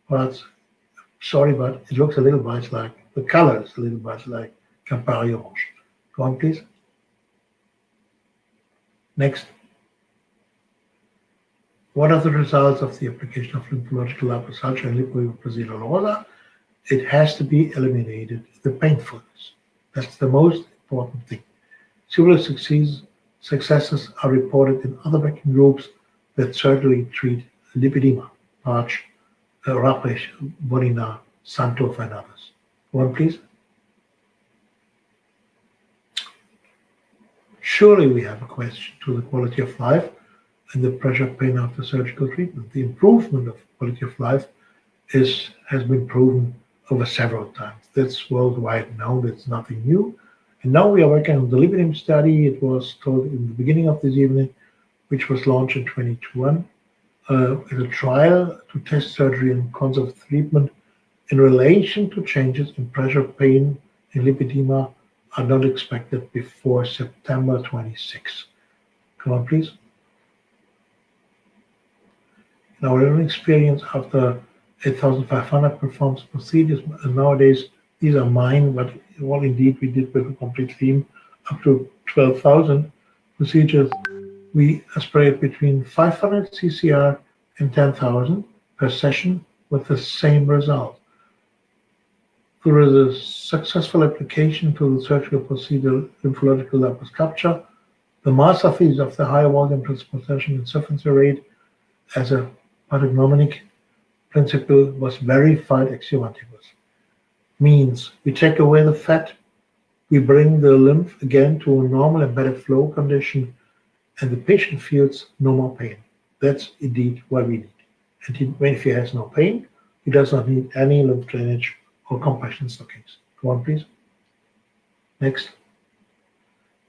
but sorry, but it looks a little bit like, the color is a little bit like Campari orange. Go on, please. Next. What are the results of the application of lymphological liposuction and Lipohyperplasia dolorosa? It has to be eliminated, the painfulness. That's the most important thing. Similar successes are reported in other working groups that certainly treat lipedema, Parch, Rapesh, Bonina, Santov, and others. One, please. Surely we have a question to the quality of life and the pressure pain after surgical treatment. The improvement of quality of life has been proven over several times. That's worldwide known. That's nothing new. And now we are working on the lipedema study. It was told in the beginning of this evening, which was launched in 2021. As a trial to test surgery and conservative treatment in relation to changes in pressure pain in lipedema are not expected before September 26. Come on, please. In our own experience, after 8,500 performed procedures, and nowadays these are mine, but well, indeed we did with a complete team up to 12,000 procedures. We aspirate between 500 CCR and 10,000 per session with the same result. Through the successful application to the surgical procedure lymphological liposculpture, the master thesis of the higher volume transplantation insufficiency rate as a pathognomonic principle was verified ex vivo. Means we take away the fat, we bring the lymph again to a normal embedded flow condition, and the patient feels no more pain. That's indeed what we need. And if he has no pain, he does not need any lymph drainage or compression stockings. Go on, please. Next.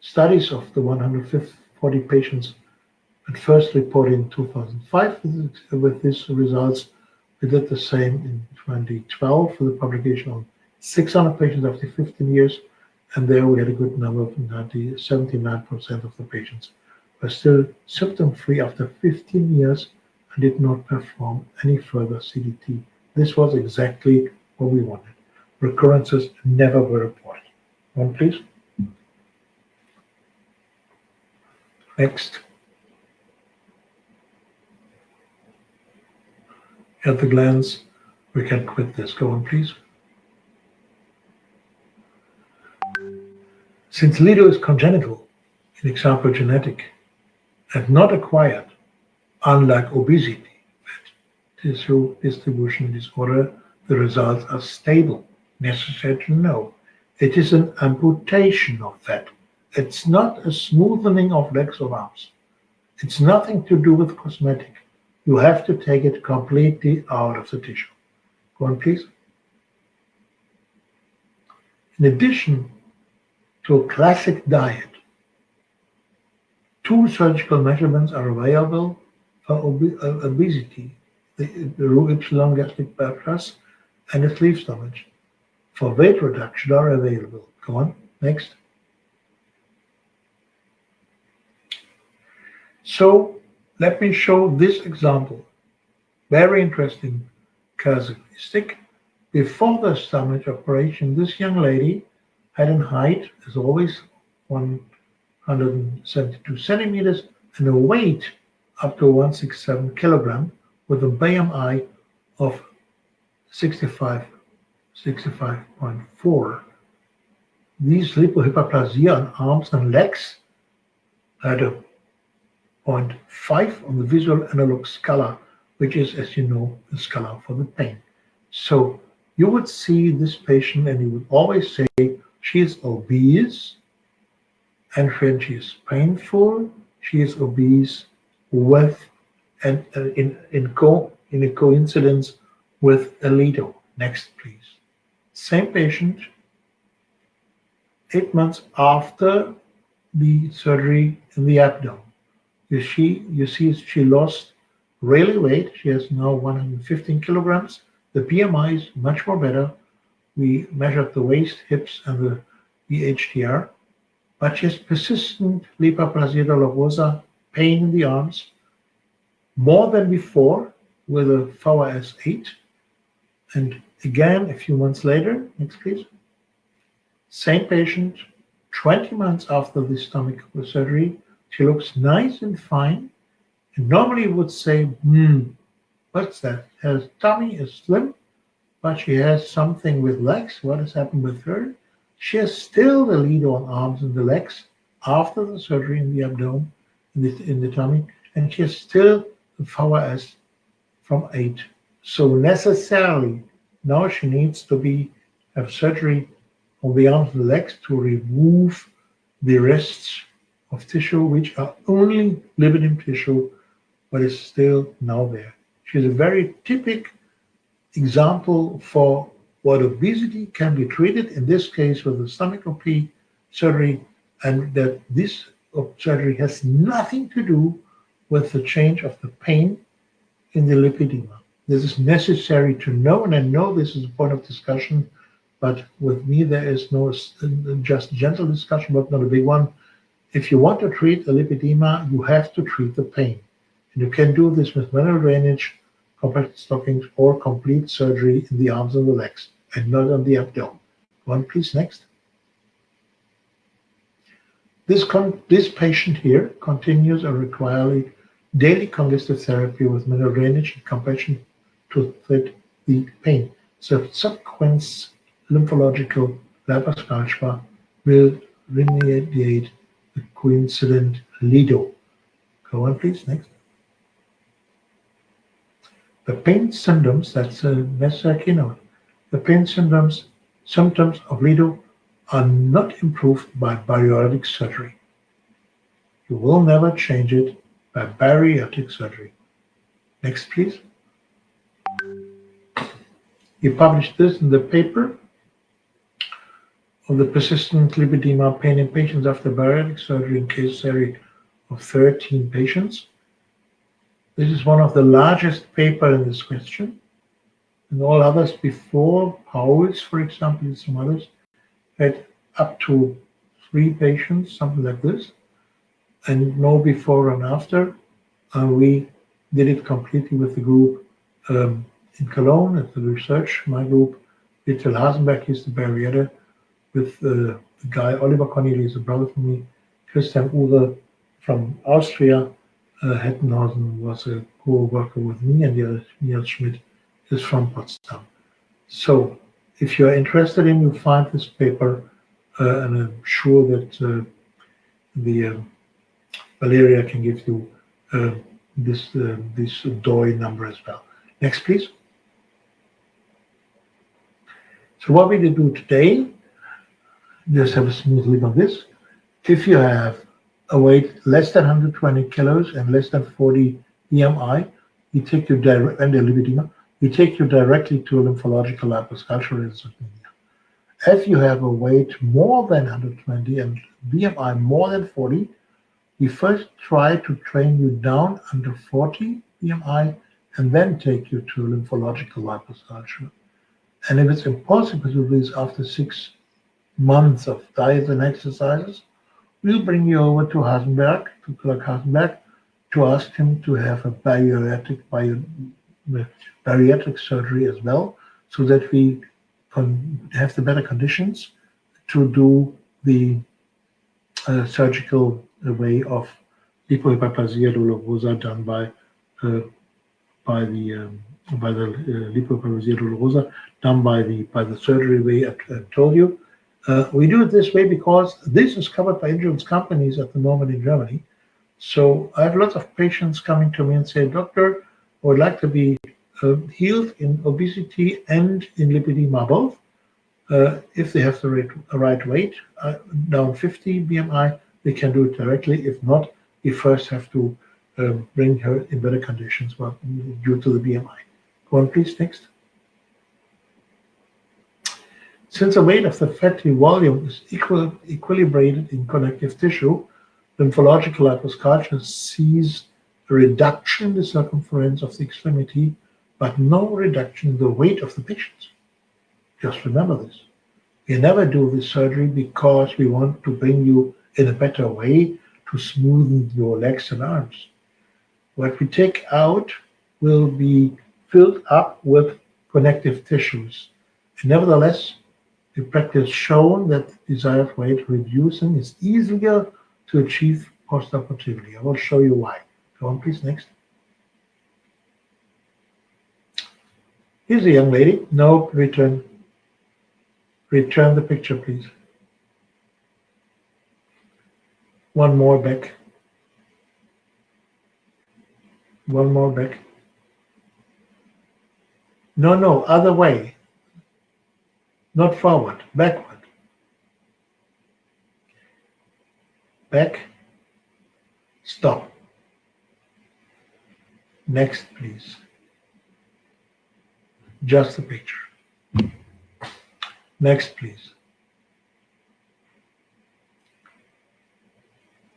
Studies of the 140 patients at first reported in 2005 with these results. We did the same in 2012 for the publication on 600 patients after 15 years, and there we had a good number of 79% of the patients were still symptom-free after 15 years and did not perform any further CDT. This was exactly what we wanted. Recurrences never were reported. One, please. Next. At the glance, we can quit this. Go on, please. Since LIDO is congenital, in example genetic, and not acquired, unlike obesity, tissue distribution disorder, the results are stable. Necessary to know. It is an amputation of fat. It's not a smoothening of legs or arms. It's nothing to do with cosmetic. You have to take it completely out of the tissue. Go on, please. In addition to a classic diet, 2 surgical measurements are available for obesity, the Rho gastric bypass and the sleeve stomach. For weight reduction are available. Go on, next. So let me show this example. Very interesting characteristic. Before the stomach operation, this young lady had a height, as always, 172 centimeters and a weight up to 167 kilogram with a BMI of 65.4. These lipohyperplasia on arms and legs had a 0.5 on the visual analog scala, which is, as you know, the scala for the pain. So you would see this patient and you would always say she is obese, and when she is painful, she is obese with and in a coincidence with a LIDO. Next, please. Same patient, 8 months after the surgery in the abdomen. You see she lost really weight. She has now 115 kilograms. The BMI is much more better. We measured the waist, hips, and the HTR. But she has persistent lipohyperplasia dolorosa, pain in the arms, more than before with a VHS 8. And again, a few months later, next please. Same patient, 20 months after the stomach surgery, she looks nice and fine. And normally you would say, what's that? Her tummy is slim, but she has something with legs. What has happened with her? She has still the LIDO on arms and the legs after the surgery in the abdomen, in the tummy, and she has still the VHS from 8. So necessarily, now she needs to have surgery on the arms and the legs to remove the rests of tissue, which are only lipidem tissue, but is still now there. She's a very typical example for what obesity can be treated, in this case with the stomach OP surgery, and that this surgery has nothing to do with the change of the pain in the lipedema. This is necessary to know, and I know this is a point of discussion, but with me there is no just gentle discussion, but not a big one. If you want to treat a lipedema, you have to treat the pain. And you can do this with manual drainage, compact stockings, or complete surgery in the arms and the legs, and not on the abdomen. One, please, next. This patient here continues a requiring daily congestive therapy with manual drainage and compression to treat the pain. So subsequent lymphological liposculpture will remediate the coincident LIDO. Go on, please, next. The pain symptoms, that's a necessary keynote. The pain symptoms of LIDO are not improved by bariatric surgery. You will never change it by bariatric surgery. Next, please. He published this in the paper on the persistent lipedema pain in patients after bariatric surgery in case study of 13 patients. This is one of the largest papers in this question. And all others before, Powell's, for example, and some others, had up to 3 patients, something like this, and no before and after. We did it completely with the group in Cologne at the research. My group, Vittel Hasenberg is the bariator, with the guy Oliver Cornely is a brother from me, Christian Uwe from Austria, Hettenhausen was a co-worker with me, and the other Niels Schmidt is from Potsdam. So if you are interested in, you find this paper, and I'm sure that the Valeria can give you this DOI number as well. Next, please. So what we do today, just have a smooth look on this. If you have a weight less than 120 kilos and less than 40 BMI, we take you and the lipedema, we take you directly to a lymphological liposculpture in Slovenia. If you have a weight more than 120 and BMI more than 40, we first try to train you down under 40 BMI and then take you to a lymphological liposculpture. And if it's impossible to do this after 6 months of diet and exercises, we'll bring you over to Hasenberg, to Dr. Hasenberg, to ask him to have a bariatric surgery as well, so that we can have the better conditions to do the surgical way of Lipohyperplasia dolorosa done by the Lipohyperplasia dolorosa done by the surgery way I told you. We do it this way because this is covered by insurance companies at the moment in Germany. So I have lots of patients coming to me and say, Doctor, I would like to be healed in obesity and in lipedema both. If they have the right weight, down 50 BMI, they can do it directly. If not, we first have to bring her in better conditions due to the BMI. Go on, please, next. Since the weight of the fatty volume is equilibrated in connective tissue, lymphological liposculpture sees a reduction in the circumference of the extremity, but no reduction in the weight of the patient. Just remember this. We never do this surgery because we want to bring you in a better way to smoothen your legs and arms. What we take out will be filled up with connective tissues. And nevertheless, the practice shown that desired weight reducing is easier to achieve postoperatively. I will show you why. Go on, please, next. Here's a young lady. No, return. Return the picture, please. One more back. One more back. No, other way. Not forward, backward. Back. Stop. Next, please. Just the picture. Next, please.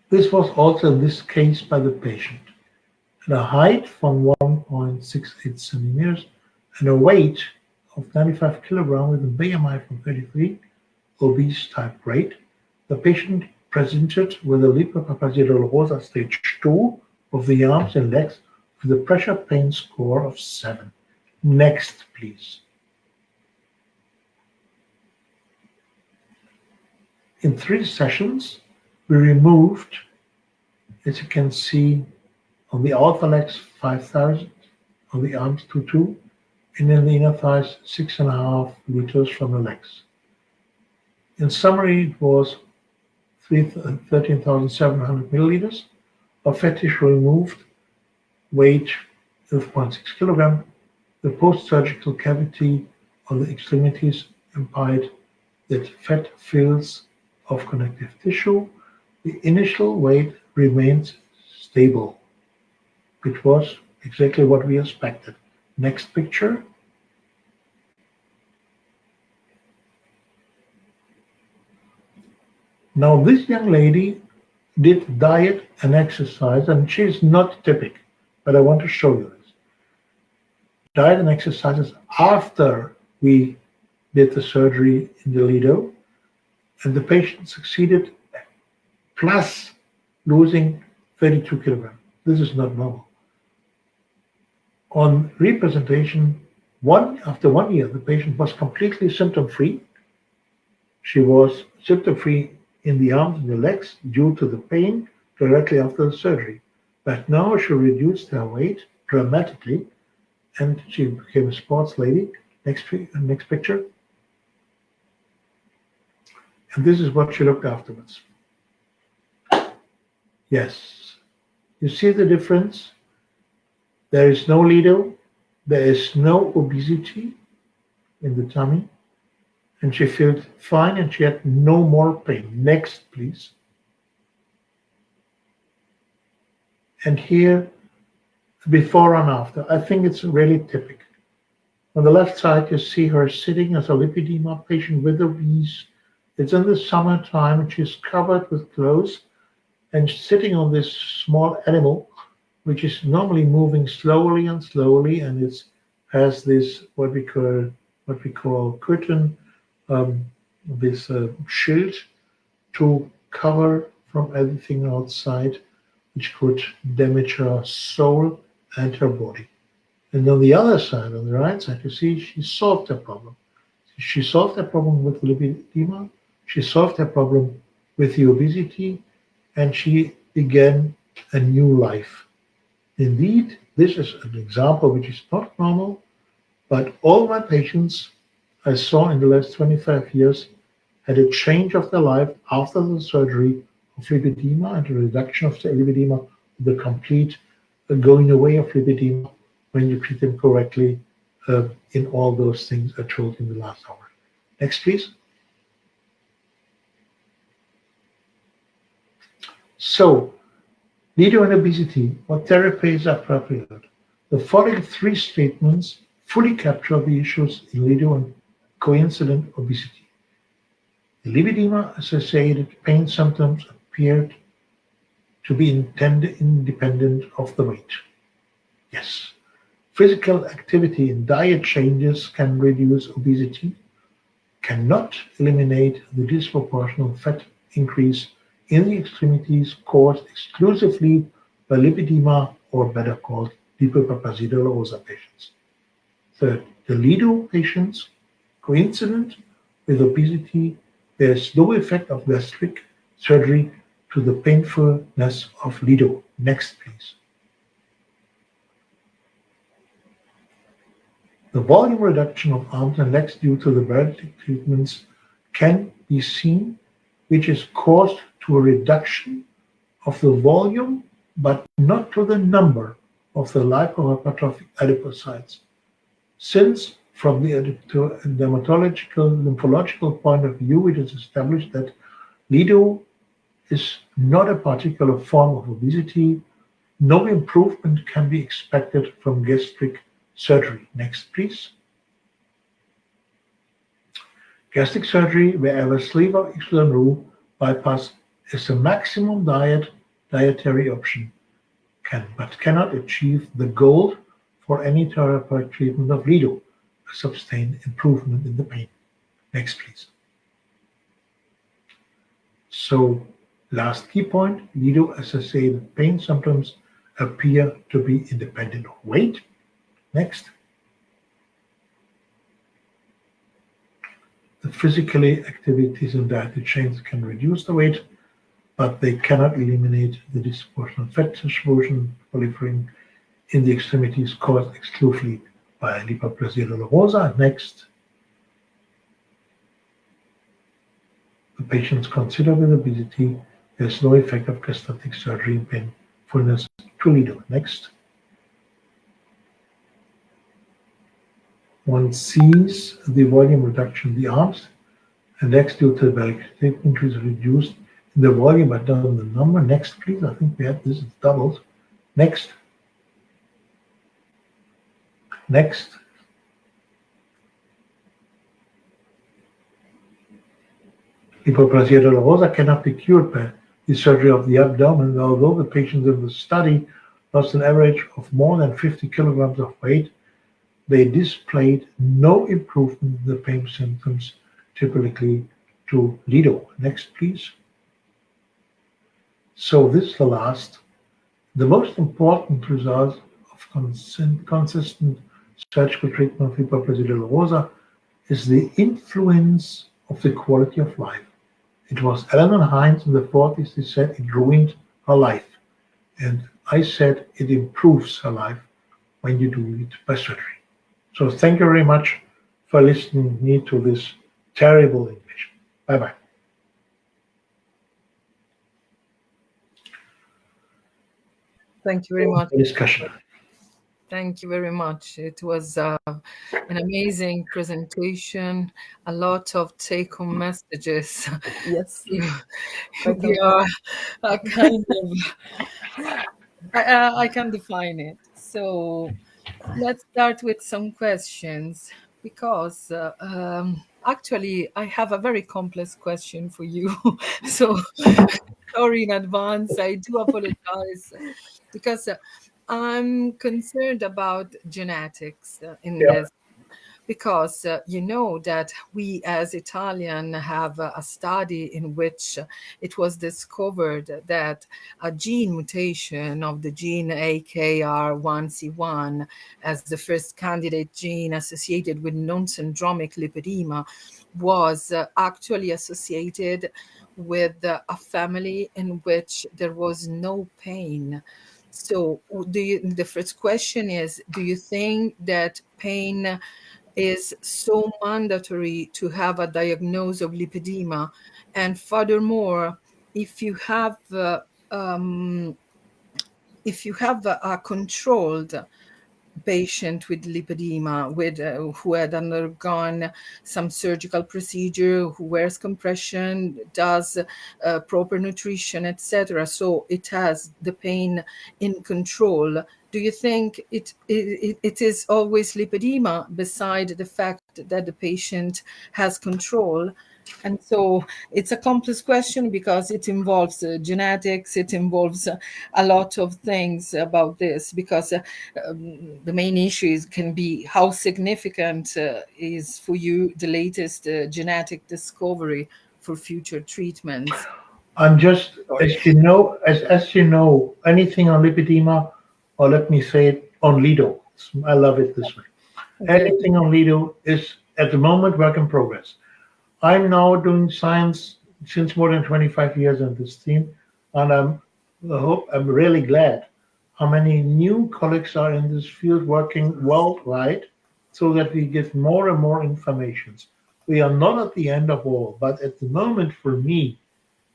This was also in this case by the patient. And a height from 1.68 centimeters and a weight of 95 kilograms with a BMI from 33, obese type grade. The patient presented with a Lipohyperplasia dolorosa stage 2 of the arms and legs with a pressure pain score of 7. Next, please. In 3 sessions, we removed, as you can see, on the outer legs 5,000, on the arms 2,2, and in the inner thighs 6.5 liters from the legs. In summary, it was 13,700 milliliters of fat tissue removed, weight 0.6 kilogram. The post-surgical cavity on the extremities implied that fat fills of connective tissue. The initial weight remains stable, which was exactly what we expected. Next picture. Now this young lady did diet and exercise, and she's not typical, but I want to show you this. Diet and exercises after we did the surgery in the LIDO, and the patient succeeded, plus losing 32 kilograms. This is not normal. On representation, after 1 year, the patient was completely symptom-free. She was symptom-free in the arms and the legs due to the pain directly after the surgery. But now she reduced her weight dramatically, and she became a sports lady. Next picture. And this is what she looked afterwards. Yes, you see the difference? There is no lido, there is no obesity in the tummy, and she felt fine and she had no more pain. Next, please. And here, before and after, I think it's really typical. On the left side, you see her sitting as a lipedema patient with obese. It's in the summertime, and she's covered with clothes and sitting on this small animal, which is normally moving slowly, and it has this what we call curtain, this shield to cover from everything outside, which could damage her soul and her body. And on the other side, on the right side, you see she solved her problem. She solved her problem with lipedema. She solved her problem with the obesity, and she began a new life. Indeed, this is an example which is not normal, but all my patients I saw in the last 25 years had a change of their life after the surgery of lipedema and the reduction of the lipedema, the complete going away of lipedema when you treat them correctly in all those things I told in the last hour. Next, please. So, lido and obesity, what therapy is appropriate? The following 3 statements fully capture the issues in lido and coincident obesity. The lipedema-associated pain symptoms appeared to be independent of the weight. Yes. Physical activity and diet changes can reduce obesity, cannot eliminate the disproportional fat increase in the extremities caused exclusively by lipedema, or better called Lipohyperplasia dolorosa patients. Third, the lido patients coincident with obesity, there is no effect of gastric surgery to the painfulness of lido. Next, please. The volume reduction of arms and legs due to the bariatric treatments can be seen, which is caused to a reduction of the volume, but not to the number of the lipohypertrophic adipocytes. Since from the dermatological, lymphological point of view, it is established that lido is not a particular form of obesity, no improvement can be expected from gastric surgery. Next, please. Gastric surgery, wherever sleeve or excellent rule bypass is the maximum dietary option, but cannot achieve the goal for any therapeutic treatment of lido, a sustained improvement in the pain. Next, please. So, last key point, lido-associated pain symptoms appear to be independent of weight. Next. The physically activities and dietary changes can reduce the weight, but they cannot eliminate the disproportional fat distribution proliferating in the extremities caused exclusively by Lipohyperplasia dolorosa. Next. The patients consider with obesity. There's no effect of gastric surgery in painfulness to LIDO. Next. One sees the volume reduction in the arms, and next due to the velocity increase reduced in the volume but not in the number. Next, please. I think we have this, it's doubled. Next. Next. Lipohyperplasia dolorosa cannot be cured by the surgery of the abdomen, although the patients in the study lost an average of more than 50 kilograms of weight. They displayed no improvement in the pain symptoms typically to LIDO. Next, please. So this is the last. The most important result of consistent surgical treatment of Lipohyperplasia dolorosa is the influence of the quality of life. It was Ellen Heinz in the 40s who said it ruined her life. And I said it improves her life when you do it by surgery. So thank you very much for listening me to this terrible English. Bye-bye. Thank you very much. Discussion. Thank you very much. It was an amazing presentation, a lot of take-home messages. Yes. We are a kind of, I can define it. So let's start with some questions, because actually I have a very complex question for you. So sorry in advance, I do apologize, because I'm concerned about genetics in this, because you know that we as Italian have a study in which it was discovered that a gene mutation of the gene AKR1C1 as the first candidate gene associated with non-syndromic lipedema was actually associated with a family in which there was no pain. So the first question is, do you think that pain is so mandatory to have a diagnosis of lipedema? And furthermore, if you have a controlled patient with lipedema, who had undergone some surgical procedure, who wears compression, does proper nutrition, etc., so it has the pain in control, do you think it is always lipedema, beside the fact that the patient has control? And so it's a complex question because it involves genetics, it involves a lot of things about this, because the main issue can be how significant is for you the latest genetic discovery for future treatments. I'm just, as you know, anything on lipedema, or let me say it, on LIDO. I love it this way. Okay. Anything on LIDO is at the moment work in progress. I'm now doing science since more than 25 years on this theme, and I'm really glad how many new colleagues are in this field working worldwide, so that we get more and more information. We are not at the end of all, but at the moment, for me,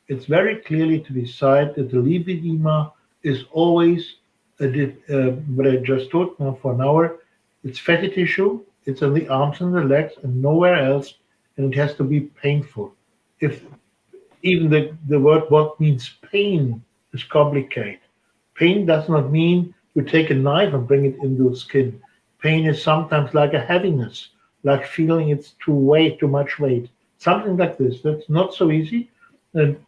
it's very clearly to decide that the lipedema is always what I just told now for an hour. It's fatty tissue, it's on the arms and the legs and nowhere else, and it has to be painful. If even the word what means pain is complicated. Pain does not mean you take a knife and bring it into the skin. Pain is sometimes like a heaviness, like feeling it's too much weight, something like this. That's not so easy. And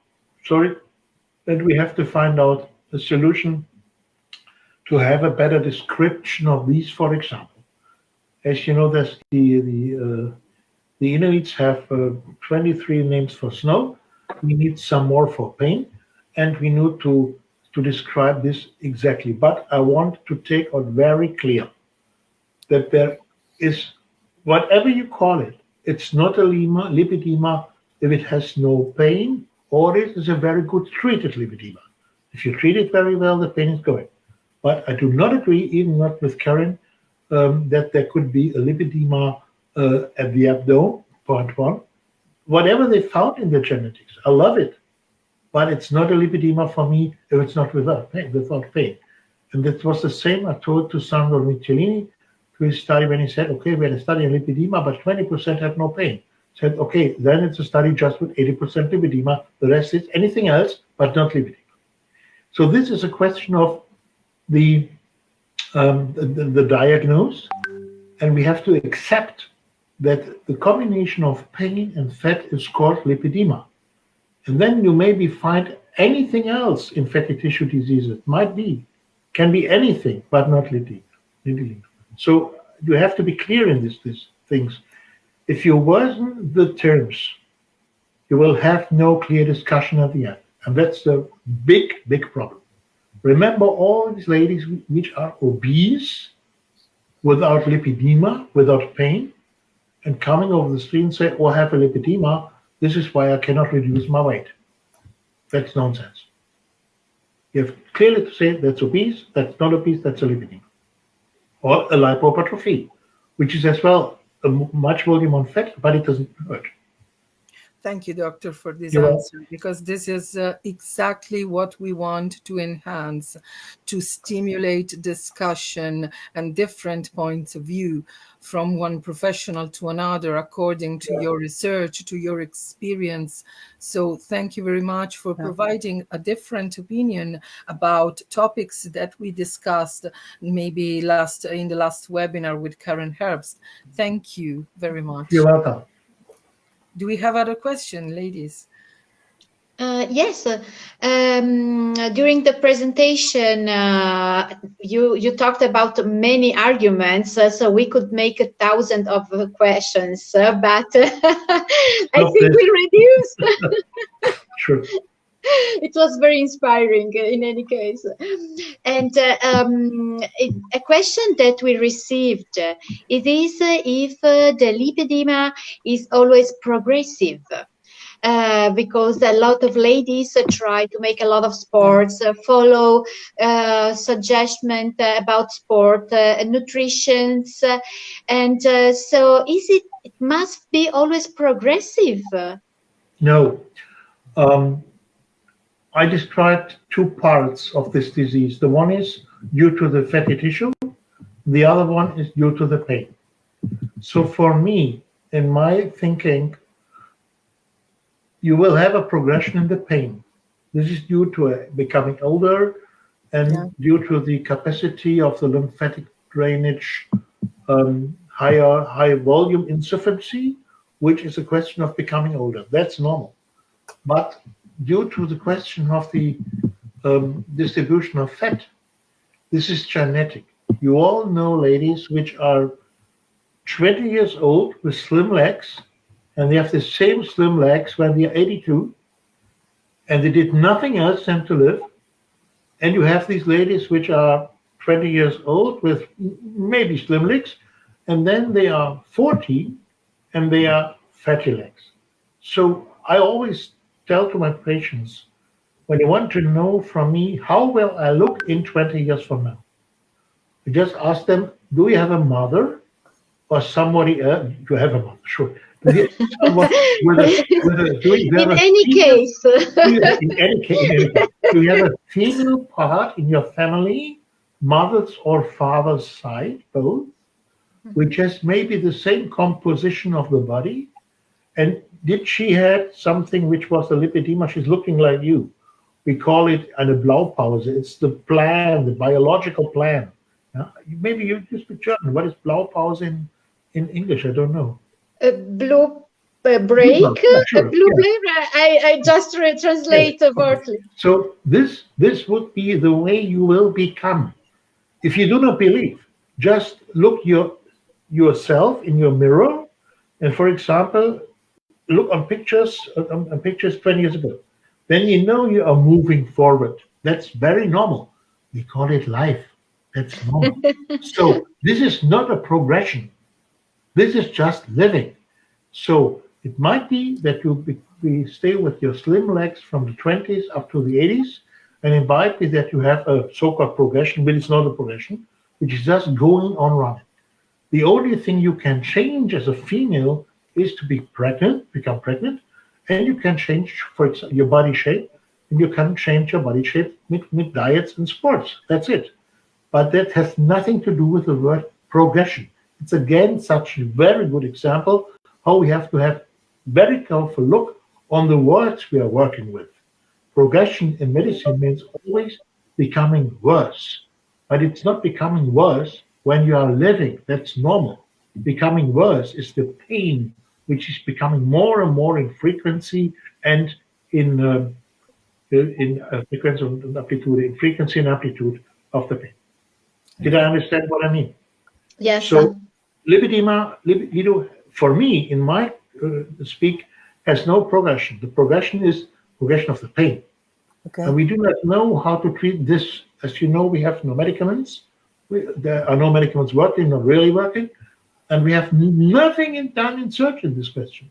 we have to find out a solution to have a better description of these. For example, as you know, there's the Inuits have 23 names for snow. We need some more for pain, and we need to to describe this exactly, but I want to take out very clear that there is, whatever you call it, it's not a lipedema if it has no pain, or it is a very good treated lipedema. If you treat it very well, the pain is going. But I do not agree, even not with Karen, that there could be a lipedema at the abdomen, part one. Whatever they found in the genetics, I love it. But it's not a lipedema for me if it's not without pain. And that was the same I told to Sandro Michelini to his study when he said, okay, we had a study on lipedema, but 20% had no pain. Said, okay, then it's a study just with 80% lipedema. The rest is anything else, but not lipedema. So this is a question of the diagnosis, and we have to accept that the combination of pain and fat is called lipedema. And then you maybe find anything else in fatty tissue diseases. Can be anything, but not lipedema. So you have to be clear in these things. If you worsen the terms, you will have no clear discussion at the end. And that's the big, big problem. Remember all these ladies which are obese, without lipedema, without pain, and coming over the street and say, oh, I have a lipedema, this is why I cannot reduce my weight. That's nonsense. You have clearly to say that's obese, that's not obese, that's a lipedema. Or a lipohypertrophy, which is as well a much volume on fat, but it doesn't hurt. Thank you, doctor, for this answer, because this is exactly what we want to enhance, to stimulate discussion and different points of view from one professional to another, according to your research, to your experience. So thank you very much for providing a different opinion about topics that we discussed maybe in the last webinar with Karen Herbst. Thank you very much. You're welcome. Do we have other questions, ladies? Yes. During the presentation, you talked about many arguments, so we could make 1,000 of questions, but I think we reduced. Sure. It was very inspiring in any case. And a question that we received, it is if the lipedema is always progressive. Because a lot of ladies try to make a lot of sports, follow suggestions about sport, nutrition, and so it must be always progressive? No. I described two parts of this disease. The one is due to the fatty tissue. The other one is due to the pain. So for me, in my thinking, you will have a progression in the pain. This is due to becoming older and due to the capacity of the lymphatic drainage, high volume insufficiency, which is a question of becoming older. That's normal. But due to the question of the distribution of fat, this is genetic. You all know ladies which are 20 years old with slim legs, and they have the same slim legs when they are 82, and they did nothing else than to live. And you have these ladies which are 20 years old with maybe slim legs, and then they are 40 and they are fatty legs. So I always tell to my patients, when you want to know from me how well I look in 20 years from now, you just ask them, do you have a mother or somebody else? You have a mother, sure. In any case, do you have a female part in your family, mother's or father's side, both, which has maybe the same composition of the body? And did she have something which was a lipedema? She's looking like you. We call it eine Blaupause. It's the plan, the biological plan. Maybe you speak German. What is Blaupause in English? I don't know. Blue break. I just translate verbally. So this would be the way you will become. If you do not believe, just look yourself in your mirror, and for example, look on pictures 20 years ago. Then you know you are moving forward. That's very normal. We call it life. That's normal. So this is not a progression. This is just living. So it might be that you stay with your slim legs from the 20s up to the 80s, and it might be that you have a so-called progression, but it's not a progression, which is just going on running. The only thing you can change as a female is to be pregnant, become pregnant, and you can change, for example, your body shape, and you can change your body shape with diets and sports. That's it. But that has nothing to do with the word progression. It's again such a very good example how we have to have very careful look on the words we are working with. Progression in medicine means always becoming worse, but it's not becoming worse when you are living. That's normal. Becoming worse is the pain, which is becoming more and more in frequency and in frequency and amplitude of the pain. Did I understand what I mean? Yes. So lipedema, for me, in my speak, has no progression. The progression is progression of the pain. Okay. And we do not know how to treat this. As you know, we have no medicaments. There are no medicaments working, not really working. And we have nothing done in search in this question.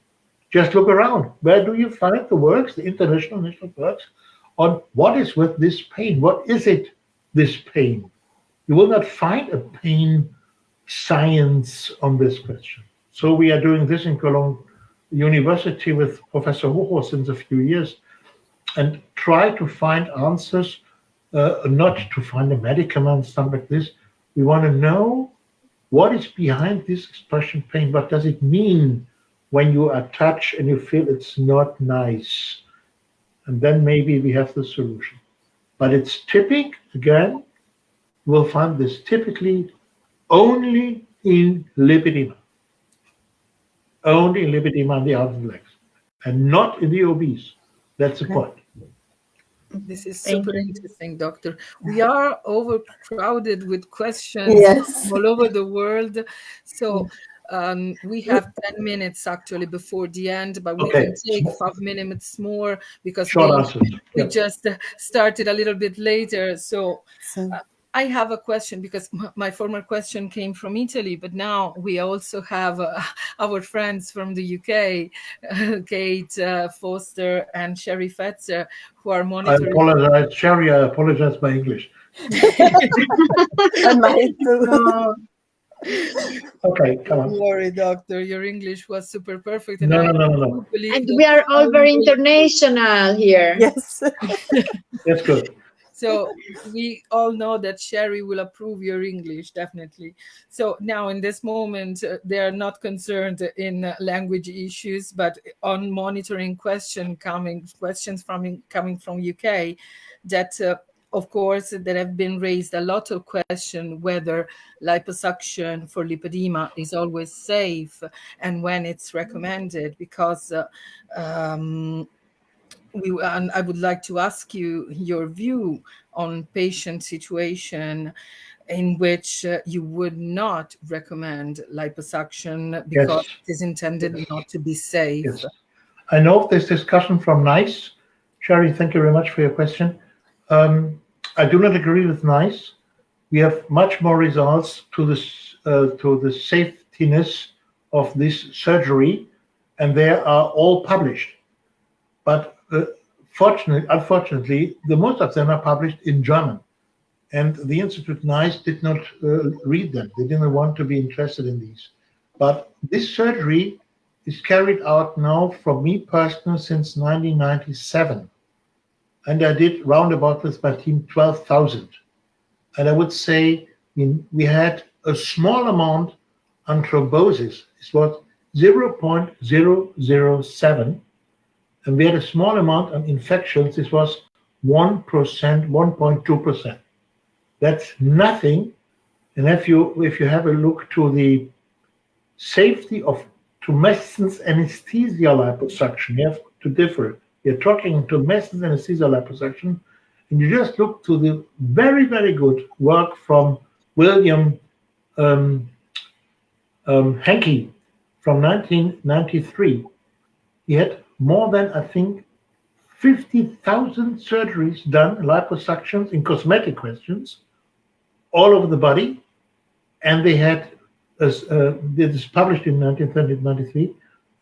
Just look around. Where do you find the works, the international national works, on what is with this pain? What is it, this pain? You will not find a pain science on this question. So we are doing this in Cologne University with Professor Hocho since a few years and try to find answers, not to find a medicament, something like this. We want to know what is behind this expression pain. What does it mean when you are touched and you feel it's not nice? And then maybe we have the solution. But it's typical, again, we'll find this typically only in lipedema. Only in lipedema on the arms and legs, and not in the obese. That's the point. This is super interesting, Doctor. We are overcrowded with questions Yes. all over the world. So we have 10 minutes actually before the end, but we can take 5 minutes more because we just started a little bit later. So I have a question because my former question came from Italy, but now we also have our friends from the UK, Kate Foster and Sherry Fetzer, who are monitoring. I apologize, Sherry, I apologize my English. And mine too. Okay, come on. Don't worry, Doctor, your English was super perfect. And No. And we are all very international here. Yes. That's good. So we all know that Sherry will approve your English, definitely. So now in this moment, they are not concerned in language issues, but on monitoring questions coming from UK, that of course, there have been raised a lot of questions whether liposuction for lipedema is always safe and when it's recommended, because and I would like to ask you your view on patient situation in which you would not recommend liposuction because it is intended not to be safe. Yes. I know this discussion from NICE. Sherry, thank you very much for your question. I do not agree with NICE. We have much more results to the safetiness of this surgery, and they are all published. But unfortunately, the most of them are published in German, and the Institute NICE did not read them. They didn't want to be interested in these. But this surgery is carried out now, for me personally, since 1997. And I did roundabout with my team 12,000. And I would say we had a small amount on thrombosis. It was 0.007. And we had a small amount on infections. This was 1%, 1.2%. That's nothing. And if you have a look to the safety of tumescence anesthesia liposuction, you have to differ. You're talking tumescence anesthesia liposuction, and you just look to the very, very good work from William Henke from 1993. He had more than, I think, 50,000 surgeries done, liposuctions in cosmetic questions, all over the body, and they had, this is published in 1993,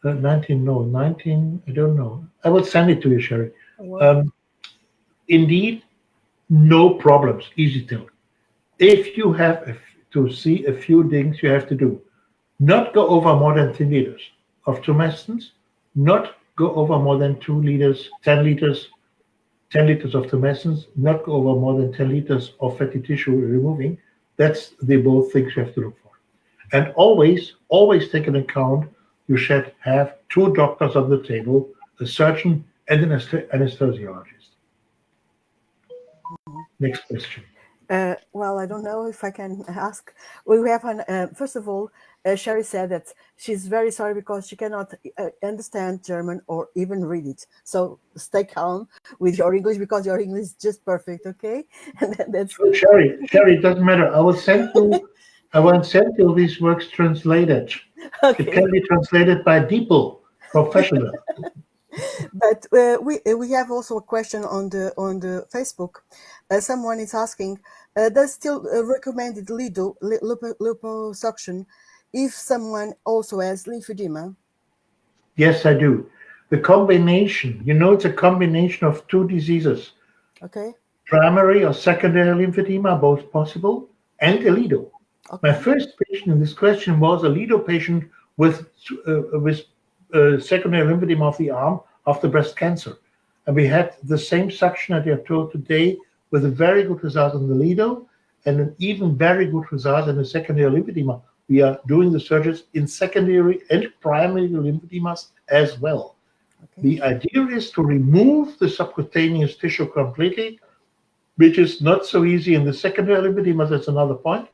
19, I don't know. I will send it to you, Sherry. Wow. Indeed, no problems, easy tell. If you have to see a few things you have to do, not go over more than 10 liters of tumescence, not go over more than 2 liters, 10 liters of tumescence, not go over more than 10 liters of fatty tissue removing. That's the both things you have to look for. And always take into account you should have 2 doctors on the table, a surgeon and an anesthesiologist. Next question. Well, I don't know if I can ask. We have first of all, Sherry said that she's very sorry because she cannot understand German or even read it. So stay calm with your English because your English is just perfect, okay? And that's Sherry, it doesn't matter. I will send you these works translated. Okay. It can be translated by people, professional. But we have also a question on the Facebook. Someone is asking, does still recommended liposuction if someone also has lymphedema? Yes, I do. The combination, it's a combination of 2 diseases. Okay. Primary or secondary lymphedema, both possible, and a lido. Okay. My first patient in this question was a lido patient with secondary lymphedema of the arm after breast cancer. And we had the same suction that you have told today with a very good result in the lido and an even very good result in the secondary lymphedema. We are doing the surgeries in secondary and primary lymphedemas as well. Okay. The idea is to remove the subcutaneous tissue completely, which is not so easy in the secondary lymphedemas. That's another point,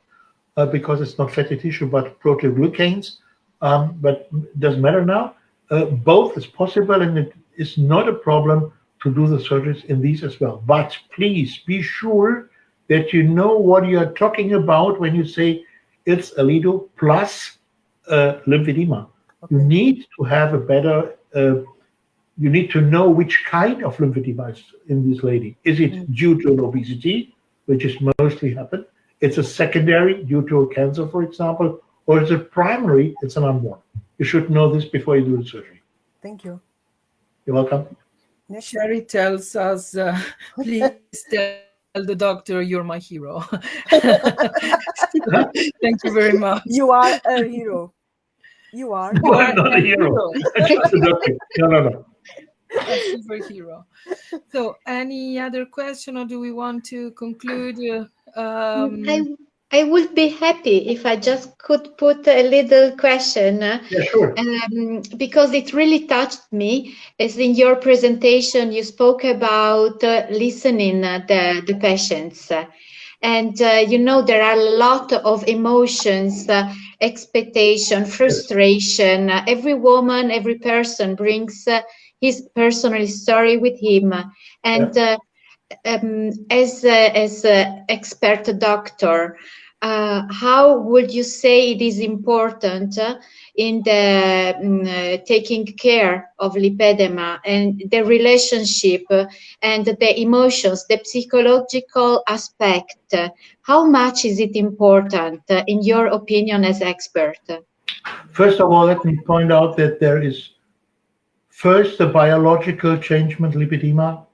because it's not fatty tissue, but proteoglycans. But it doesn't matter now. Both is possible, and it is not a problem to do the surgeries in these as well. But please be sure that you know what you are talking about when you say it's a lido plus lymphedema. Okay. You need to have a better, you need to know which kind of lymphedema is in this lady. Is it due to an obesity, which is mostly happened? It's a secondary due to a cancer, for example, or is it primary? It's an unborn. You should know this before you do the surgery. Thank you. You're welcome. Sherry tells us, please tell the doctor you're my hero. Thank you very much. You are a hero. You are. No, I'm not a hero. I'm just a doctor. No. A superhero. So, any other question, or do we want to conclude? I would be happy if I just could put a little question. Yeah, sure. Because it really touched me, as in your presentation you spoke about listening the patients. And there are a lot of emotions, expectation, frustration. Every woman, every person brings his personal story with him. And as an expert doctor, how would you say it is important in the taking care of lipedema and the relationship and the emotions, the psychological aspect? How much is it important in your opinion as expert? First of all, let me point out that there is first a biological changement lipedema,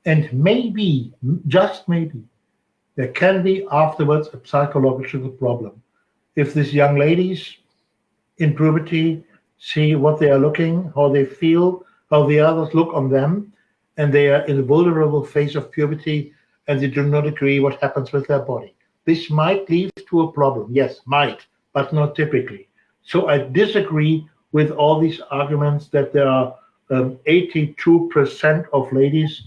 and maybe, just maybe, there can be afterwards a psychological problem. If these young ladies in puberty see what they are looking, how they feel, how the others look on them, and they are in a vulnerable phase of puberty and they do not agree what happens with their body. This might lead to a problem. Yes, might, but not typically. So I disagree with all these arguments that there are 82% of ladies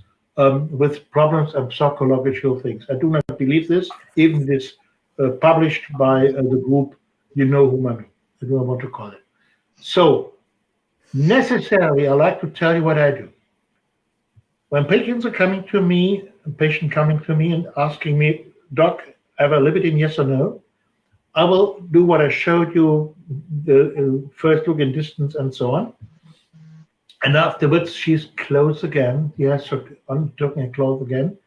with problems and psychological things. I do not believe this, even this published by the group, you know whom I mean. I do not want to call it. So necessarily, I like to tell you what I do. When patients are coming to me, and asking me, Doc, I have a lipedema, yes or no, I will do what I showed you, the first look in distance and so on. And afterwards, she's close again. He has her taking her clothes again.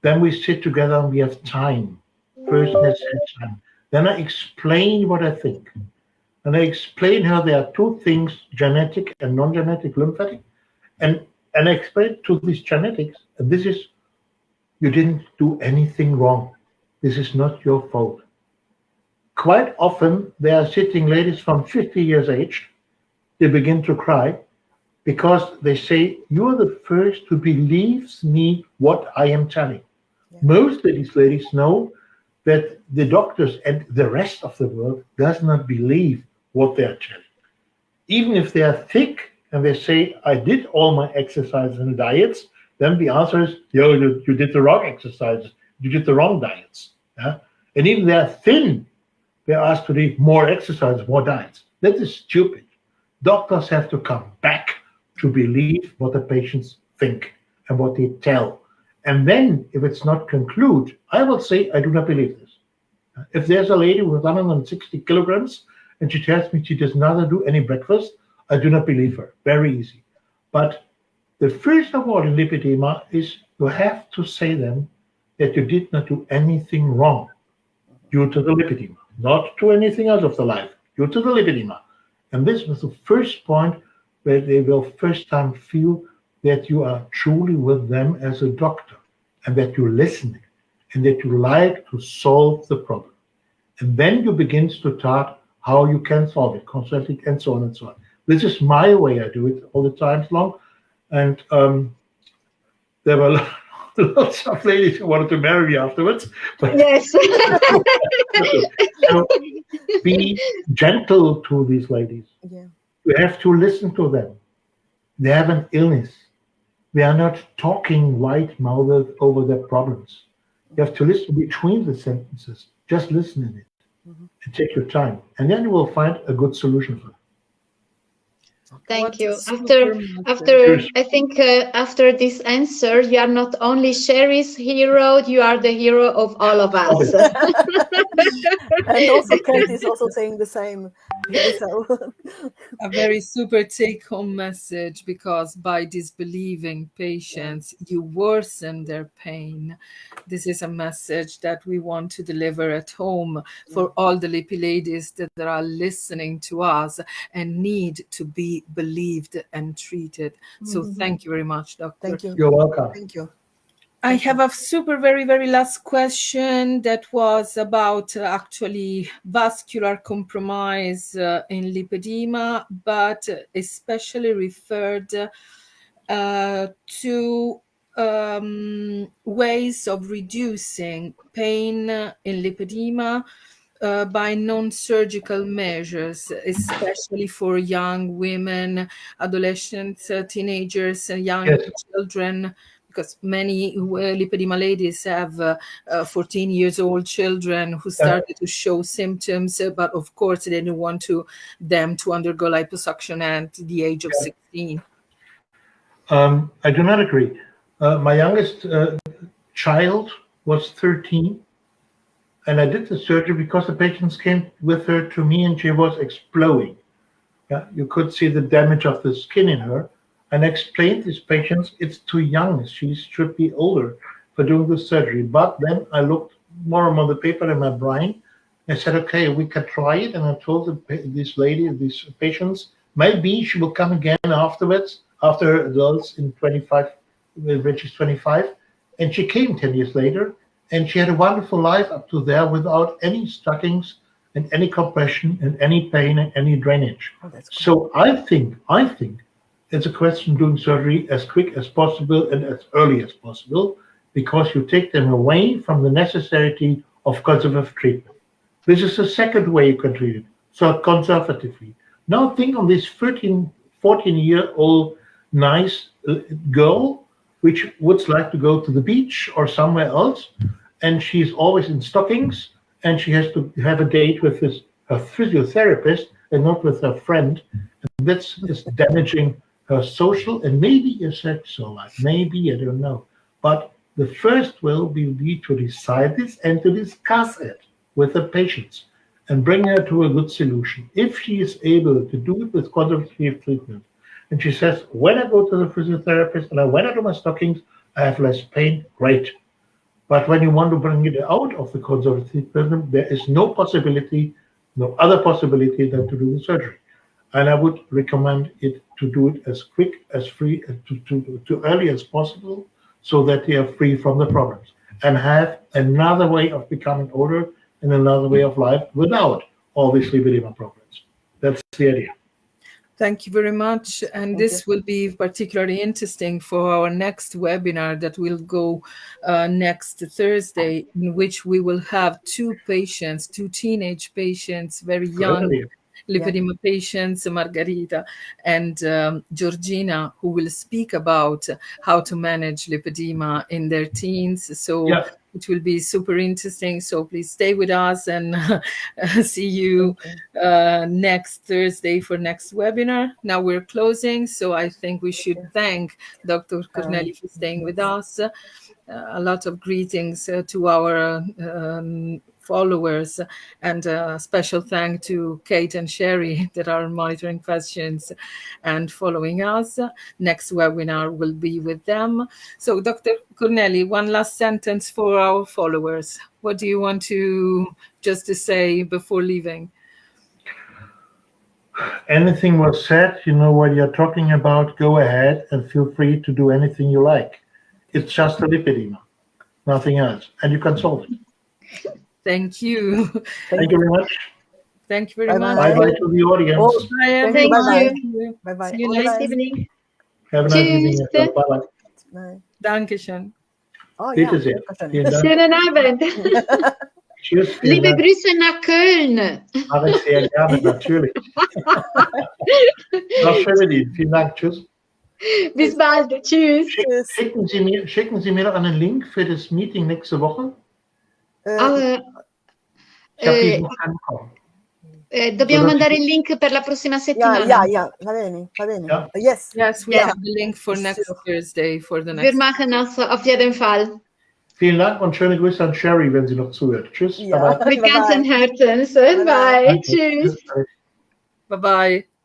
Then we sit together and we have time. First necessary time. Then I explain what I think. And I explain her there are two things, genetic and non-genetic lymphatic. And I explain to these genetics, and this is, you didn't do anything wrong. This is not your fault. Quite often, there are sitting ladies from 50 years age. They begin to cry because they say, you're the first who believes me what I am telling. Yeah. Most of these ladies know that the doctors and the rest of the world does not believe what they're telling. Even if they are thick and they say, I did all my exercises and diets, then the answer is, yo, you did the wrong exercises, you did the wrong diets. Yeah? And even they are thin, they're asked to do more exercises, more diets. That is stupid. Doctors have to come back to believe what the patients think and what they tell. And then, if it's not conclude, I will say, I do not believe this. If there's a lady with 160 kilograms and she tells me she does not do any breakfast, I do not believe her. Very easy. But the first of all in lipedema is you have to say them that you did not do anything wrong due to the lipedema, not to anything else of the life, due to the lipedema. And this was the first point where they will first time feel that you are truly with them as a doctor and that you listen and that you like to solve the problem. And then you begin to talk how you can solve it, consulting and so on and so on. This is my way. I do it all the time long. And there were lots of ladies who wanted to marry me afterwards. But yes. So be gentle to these ladies. Yeah. You have to listen to them. They have an illness. They are not talking white-mouthed over their problems. You have to listen between the sentences. Just listen in it and take your time. And then you will find a good solution for it. Thank you. After I think after this answer, you are not only Sherry's hero, you are the hero of all of us. And also Kate is also saying the same. So. A very super take-home message, because by disbelieving patients, you worsen their pain. This is a message that we want to deliver at home for all the lippy ladies that are listening to us and need to be believed and treated. So thank you very much, Doctor. Thank you. You're welcome. Thank you. I have a super very last question that was about actually vascular compromise in lipedema, but especially referred to ways of reducing pain in lipedema by non-surgical measures, especially for young women, adolescents, teenagers, and young children. Because many lipedema ladies have 14 years old children who started to show symptoms, but of course they didn't want them to undergo liposuction at the age of 16. I do not agree. My youngest child was 13, and I did the surgery because the patients came with her to me and she was exploding. Yeah, you could see the damage of the skin in her. And I explained to these patients, it's too young. She should be older for doing the surgery. But then I looked more on the paper in my brain. I said, okay, we can try it. And I told this lady, these patients, maybe she will come again afterwards, after her adults in 25, when she's 25. And she came 10 years later. And she had a wonderful life up to there without any stockings and any compression and any pain and any drainage. Oh, so I think it's a question of doing surgery as quick as possible and as early as possible, because you take them away from the necessity of conservative treatment. This is the second way you can treat it, so conservatively. Now think on this 13, 14-year-old nice girl, which would like to go to the beach or somewhere else, and she's always in stockings, and she has to have a date with her physiotherapist and not with her friend. And that's just damaging her social and maybe a sexual life. Maybe, I don't know. But the first will be to decide this and to discuss it with the patients and bring her to a good solution. If she is able to do it with conservative treatment, And she says, when I go to the physiotherapist and when I do my stockings, I have less pain. Great. But when you want to bring it out of the conservatism, there is no possibility, no other possibility than to do the surgery. And I would recommend it to do it as quick, as free, to early as possible, so that they are free from the problems and have another way of becoming older and another way of life without all these lipedema problems. That's the idea. Thank you very much. And this will be particularly interesting for our next webinar that will go next Thursday, in which we will have two teenage patients, very young lipedema patients, Margarita and Georgina, who will speak about how to manage lipedema in their teens. So it will be super interesting. So please stay with us and see you next Thursday for next webinar. Now we're closing, so I think we should thank Dr. Cornely for staying with us. A lot of greetings to our followers, and a special thank to Kate and Sherry that are monitoring questions and following us. Next webinar will be with them. So Dr. Cornely, one last sentence for our followers. What do you want to say before leaving? Anything was said, you know what you're talking about, go ahead and feel free to do anything you like. It's just a lipedema, nothing else, and you can solve it. Thank you. Thank you very much. Thank you very much. Bye-bye to the audience. Oh, bye. Thank you. Bye-bye. See you Nice next evening. Have a nice evening. Bye-bye. Bye. Dankeschön. Oh, Bitte sehr. Vielen Dank. Schönen Abend. Tschüss. Vielen Liebe Dank. Grüße nach Köln. Mache ich sehr gerne, natürlich. Frau Schöbedin, vielen Dank. Tschüss. Bis bald. Tschüss. Schicken Sie mir noch einen Link für das Meeting nächste Woche? Ich habe diesen noch keinen bekommen. Dobbiamo mandare il link per la prossima settimana. Ja, va bene. Ja. Yes, we have the link for next Thursday for the next. Wir machen das auf jeden Fall. Vielen Dank und schöne Grüße an Sherry, wenn sie noch zuhört. Tschüss. Ja. Bye-bye. Mit ganzem Herzen. Bye. Tschüss. Bye bye.